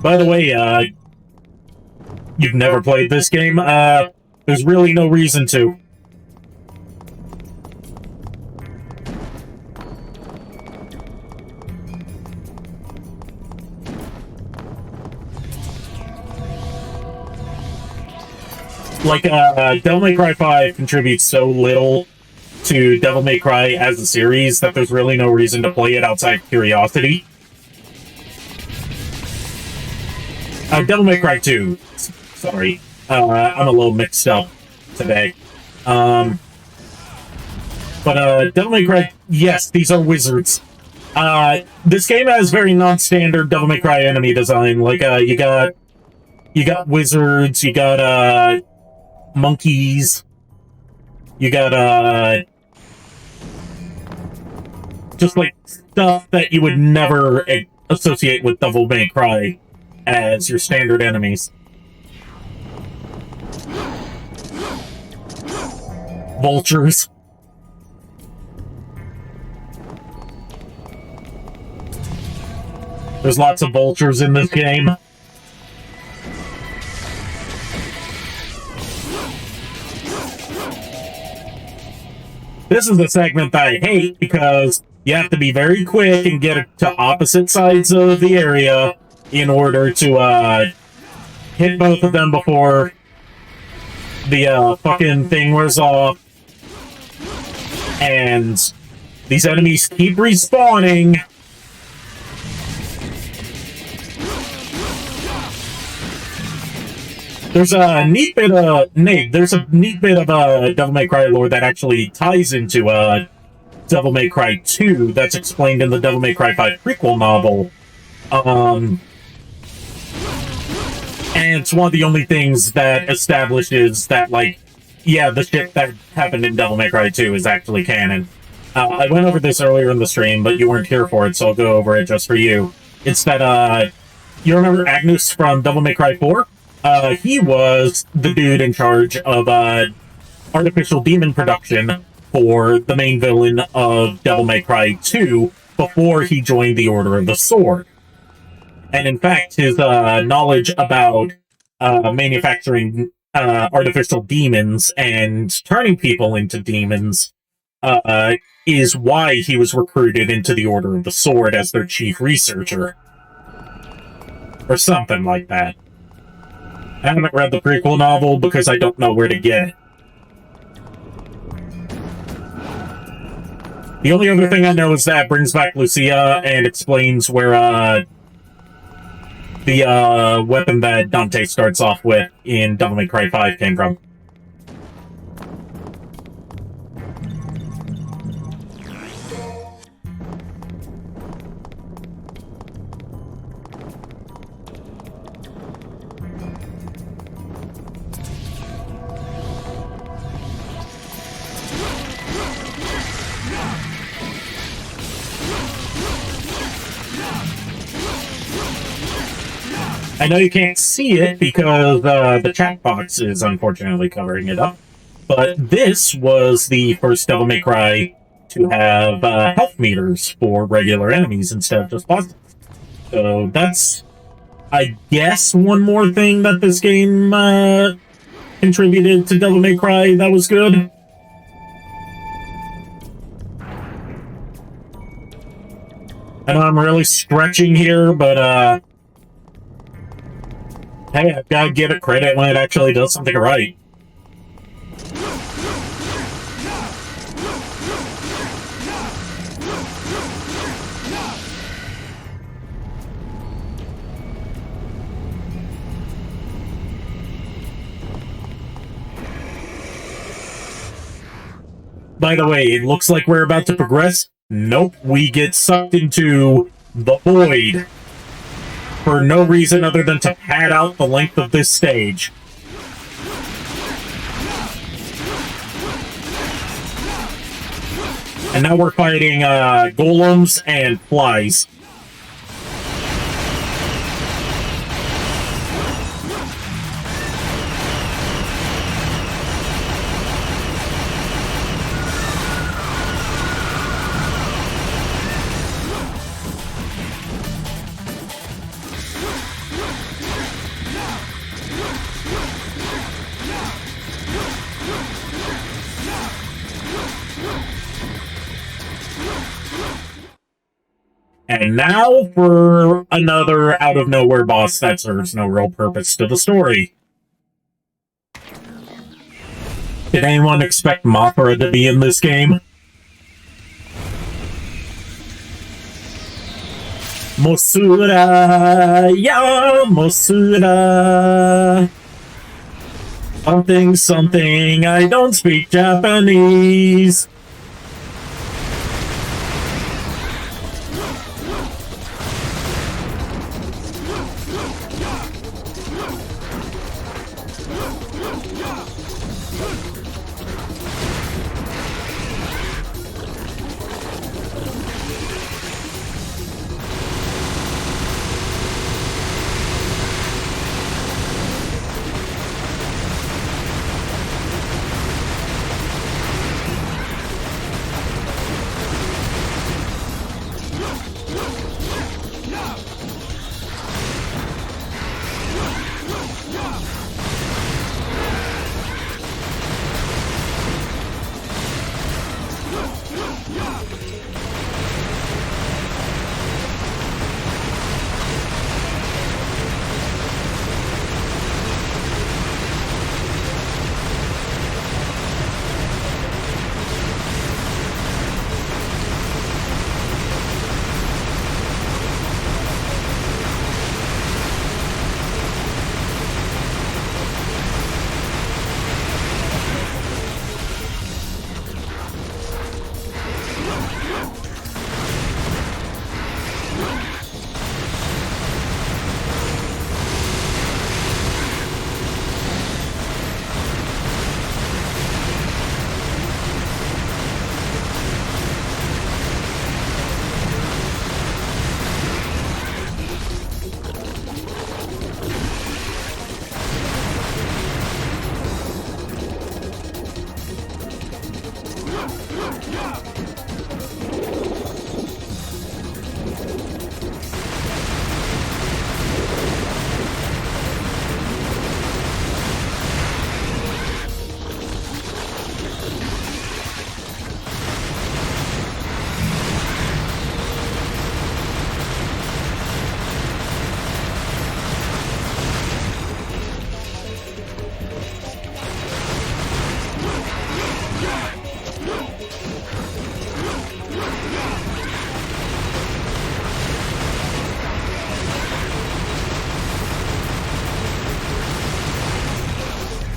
By the way, you've never played this game? There's really no reason to. Like, Devil May Cry 5 contributes so little to Devil May Cry as a series that there's really no reason to play it outside curiosity. Devil May Cry 2. Sorry. I'm a little mixed up today. But, Devil May Cry... Yes, these are wizards. This game has very non-standard Devil May Cry enemy design. Like, you got wizards, you got, monkeys. You got, just, like, stuff that you would never associate with Devil May Cry as your standard enemies. Vultures. There's lots of vultures in this game. This is the segment that I hate because you have to be very quick and get to opposite sides of the area in order to hit both of them before the fucking thing wears off. And these enemies keep respawning. There's a neat bit of Devil May Cry lore that actually ties into Devil May Cry 2 that's explained in the Devil May Cry 5 prequel novel. And it's one of the only things that establishes that, like, yeah, the shit that happened in Devil May Cry 2 is actually canon. I went over this earlier in the stream, but you weren't here for it, so I'll go over it just for you. It's that, you remember Agnus from Devil May Cry 4? He was the dude in charge of, artificial demon production for the main villain of Devil May Cry 2 before he joined the Order of the Sword. And in fact, his, knowledge about, manufacturing, artificial demons and turning people into demons is why he was recruited into the Order of the Sword as their chief researcher. Or something like that. I haven't read the prequel novel because I don't know where to get it. The only other thing I know is that it brings back Lucia and explains where, the, weapon that Dante starts off with in Devil May Cry 5 came from. I know you can't see it because the chat box is unfortunately covering it up, but this was the first Devil May Cry to have health meters for regular enemies instead of just bosses. So that's, I guess, one more thing that this game contributed to Devil May Cry that was good. I know I'm really stretching here, but hey, I've got to give it credit when it actually does something right. By the way, it looks like we're about to progress. Nope, we get sucked into the void. For no reason other than to pad out the length of this stage. And now we're fighting golems and flies. And now for another out-of-nowhere boss that serves no real purpose to the story. Did anyone expect Mothra to be in this game? Mosura, ya Mosura. Something, I don't speak Japanese.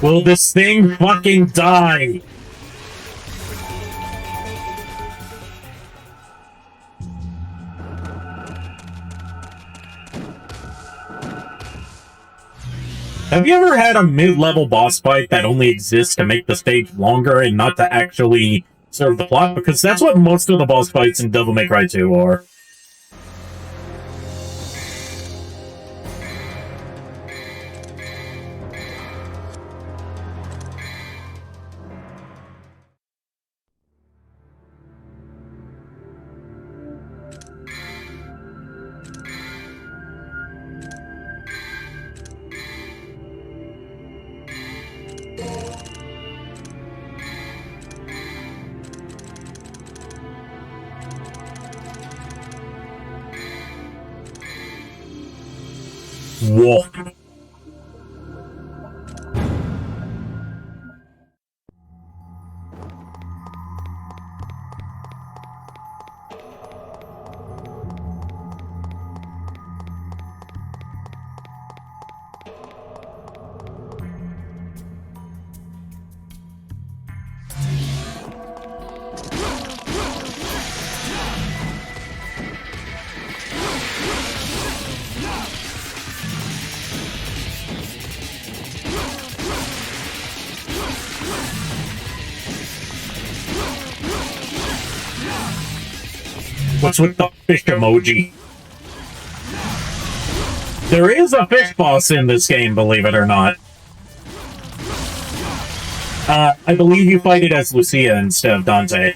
Will this thing fucking die? Have you ever had a mid-level boss fight that only exists to make the stage longer and not to actually serve the plot? Because that's what most of the boss fights in Devil May Cry 2 are. Whoa. What's with the fish emoji? There is a fish boss in this game, believe it or not. I believe you fight it as Lucia instead of Dante.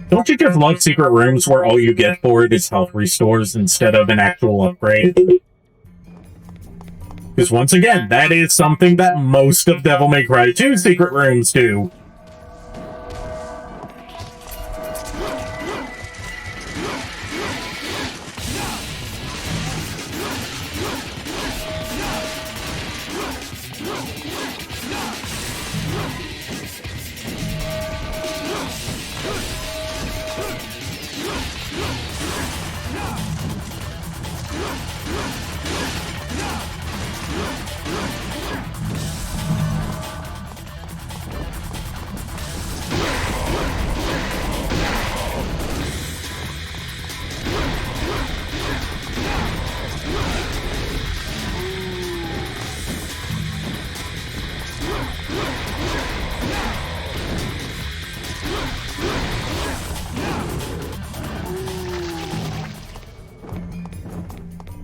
Don't you just love secret rooms where all you get for it is health restores instead of an actual upgrade? Because once again, that is something that most of Devil May Cry 2 secret rooms do.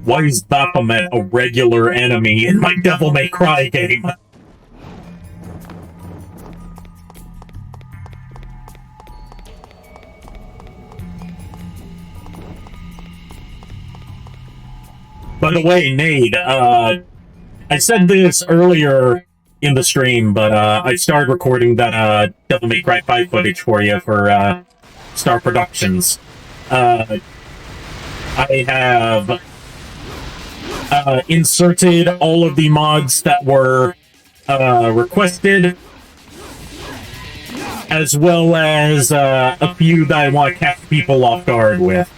Why is Baphomet a regular enemy in my Devil May Cry game? By the way, Nade, I said this earlier in the stream, but I started recording that Devil May Cry 5 footage for you for Star Productions. I have inserted all of the mods that were requested, as well as a few that I want to catch people off guard with.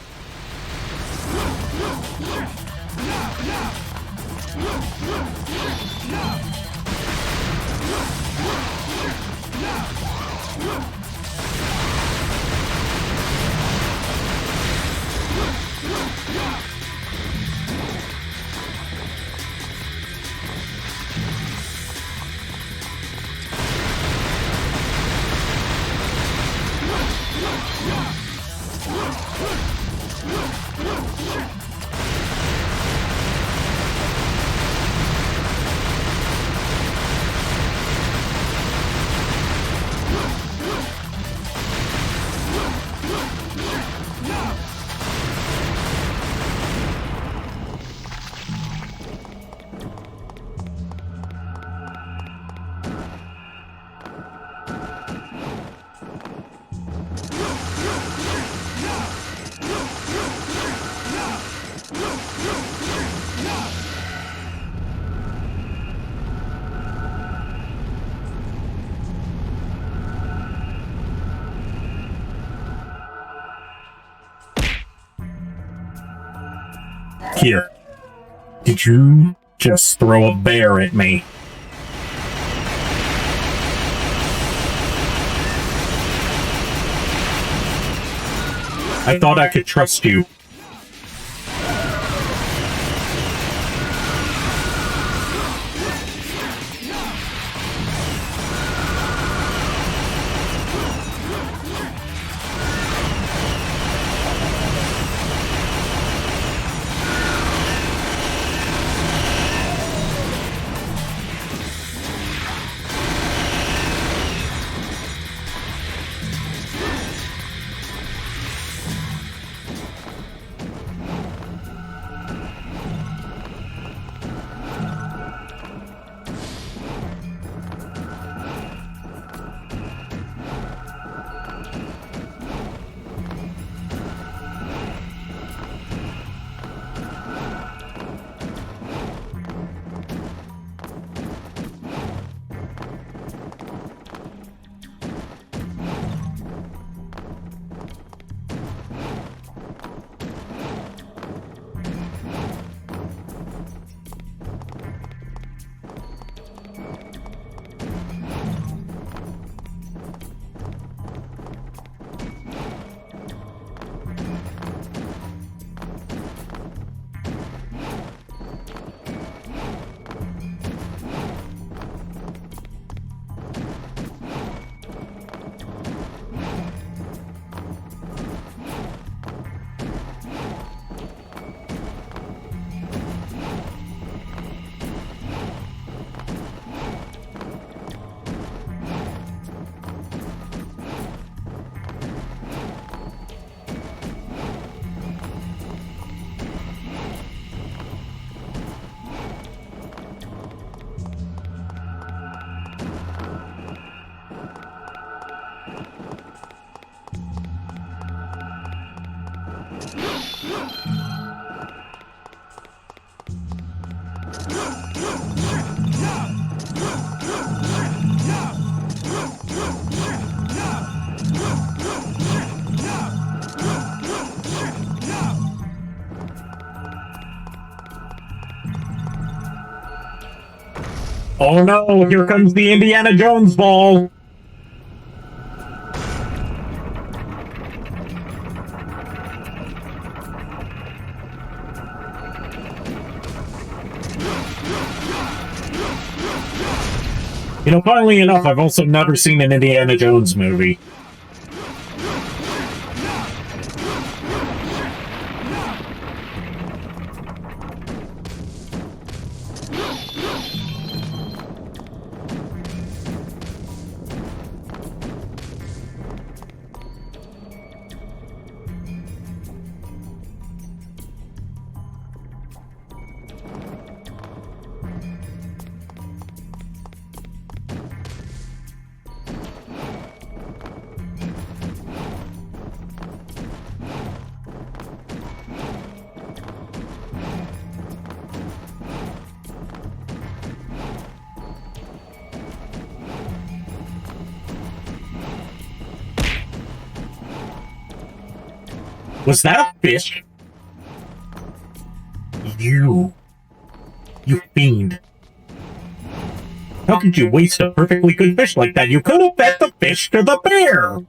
Here. Did you just throw a bear at me? I thought I could trust you. Oh no, here comes the Indiana Jones ball! You know, funnily enough, I've also never seen an Indiana Jones movie. Was that a fish? You fiend. How could you waste a perfectly good fish like that? You could have fed the fish to the bear!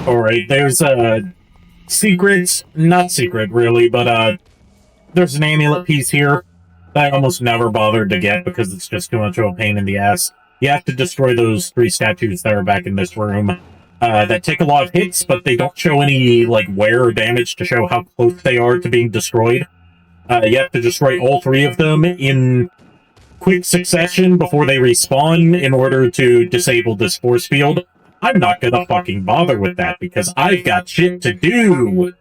Alright, there's a secret, not secret really, but there's an amulet piece here that I almost never bothered to get because it's just too much of a pain in the ass. You have to destroy those 3 statues that are back in this room that take a lot of hits, but they don't show any, like, wear or damage to show how close they are to being destroyed. You have to destroy all 3 of them in quick succession before they respawn in order to disable this force field. I'm not gonna fucking bother with that because I've got shit to do!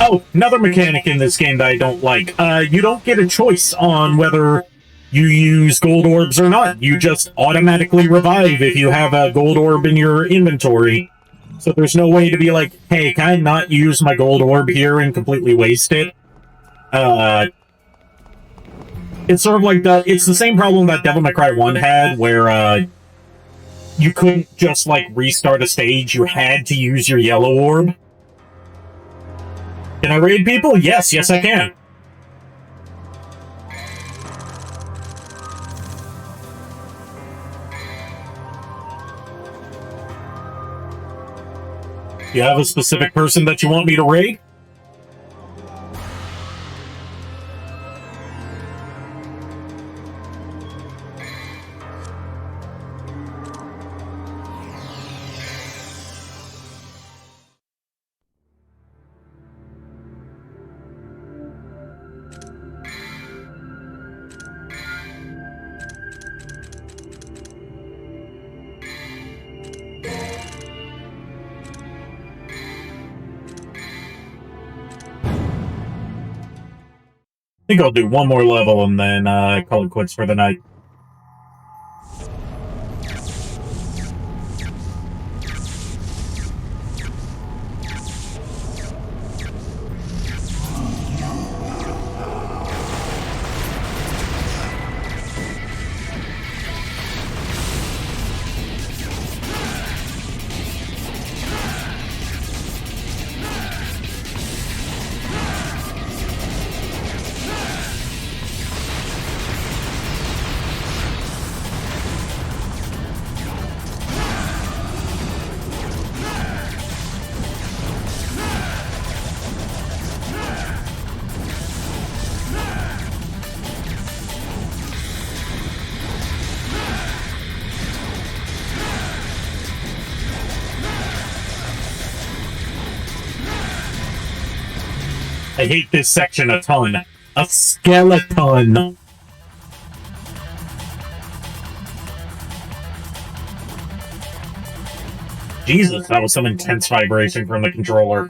Oh, another mechanic in this game that I don't like. You don't get a choice on whether you use gold orbs or not. You just automatically revive if you have a gold orb in your inventory. So there's no way to be like, hey, can I not use my gold orb here and completely waste it? It's sort of like it's the same problem that Devil May Cry 1 had, where, you couldn't just, like, restart a stage, you had to use your yellow orb. Can I raid people? Yes, I can. You have a specific person that you want me to raid? I think I'll do one more level and then call it quits for the night. I hate this section a ton. A skeleton. Jesus, that was some intense vibration from the controller.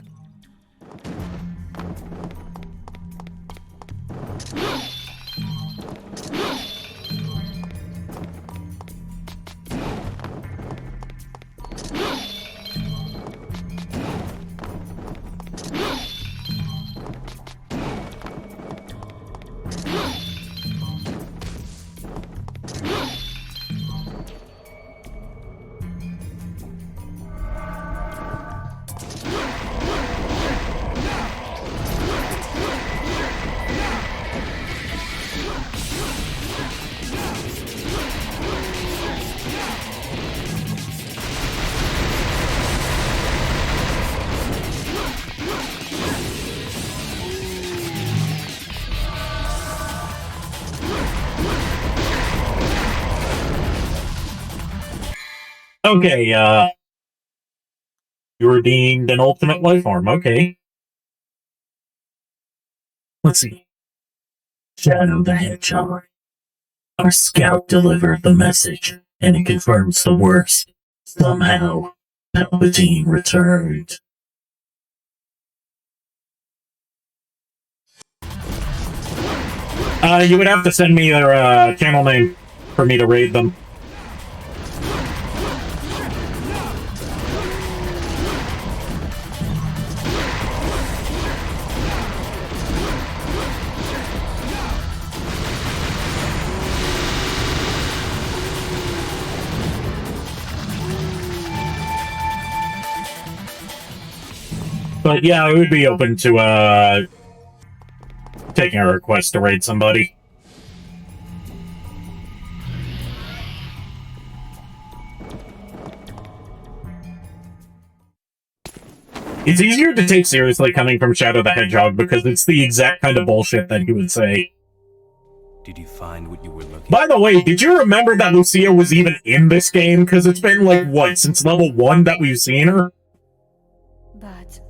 Okay, you were deemed an ultimate life form, okay. Let's see. Shadow the Hedgehog. Our scout delivered the message, and it confirms the worst. Somehow, Palpatine returned. You would have to send me their channel name for me to raid them. But yeah, I would be open to taking a request to raid somebody. It's easier to take seriously coming from Shadow the Hedgehog because it's the exact kind of bullshit that he would say. Did you find what you were looking for? By the way, did you remember that Lucia was even in this game? Because it's been, like, what, since level 1 that we've seen her? But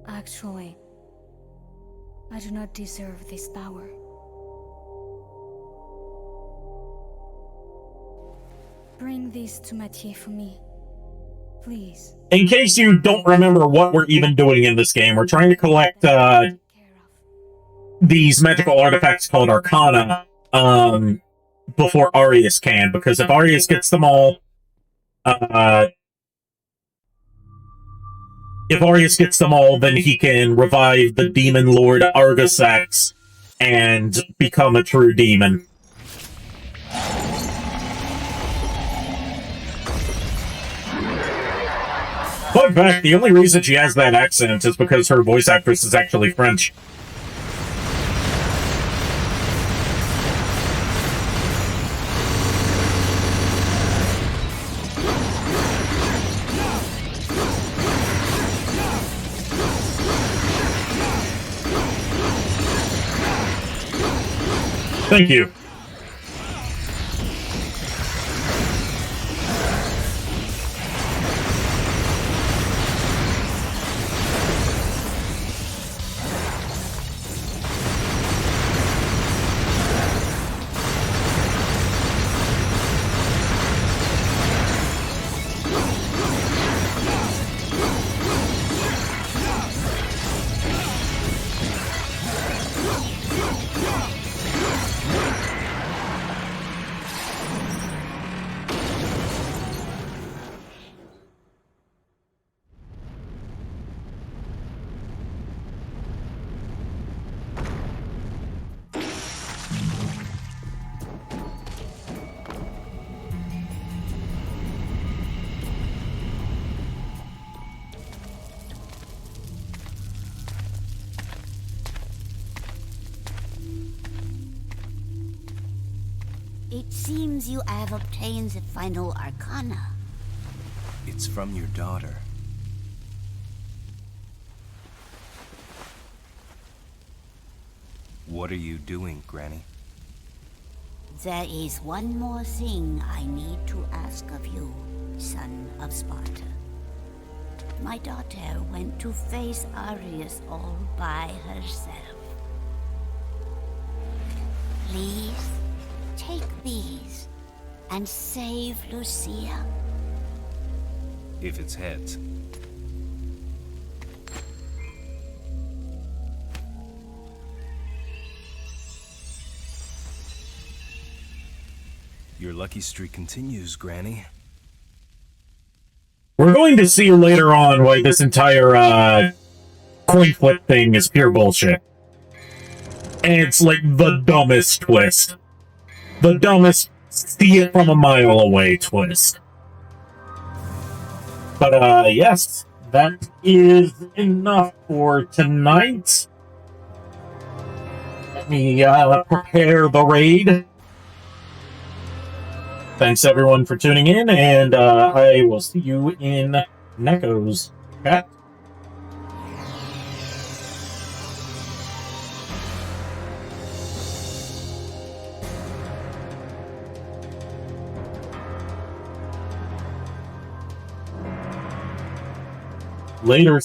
actually, I do not deserve this power. Bring this to Mathieu for me, please. In case you don't remember what we're even doing in this game, we're trying to collect, these magical artifacts called Arcana, before Arius can, because if Arius gets them all, then he can revive the Demon Lord Argosax and become a true demon. Fun fact, the only reason she has that accent is because her voice actress is actually French. Thank you. It seems you have obtained the final Arcana. It's from your daughter. What are you doing, Granny? There is one more thing I need to ask of you, son of Sparta. my daughter went to face Arius all by herself. Please, take these and save Lucia. If it's heads. Your lucky streak continues, Granny. We're going to see later on why this entire coin flip thing is pure bullshit. And it's like the dumbest twist. The dumbest see it from a mile away twist. But yes, that is enough for tonight. Let me prepare the raid. Thanks everyone for tuning in, and I will see you in Neko's chat. Later.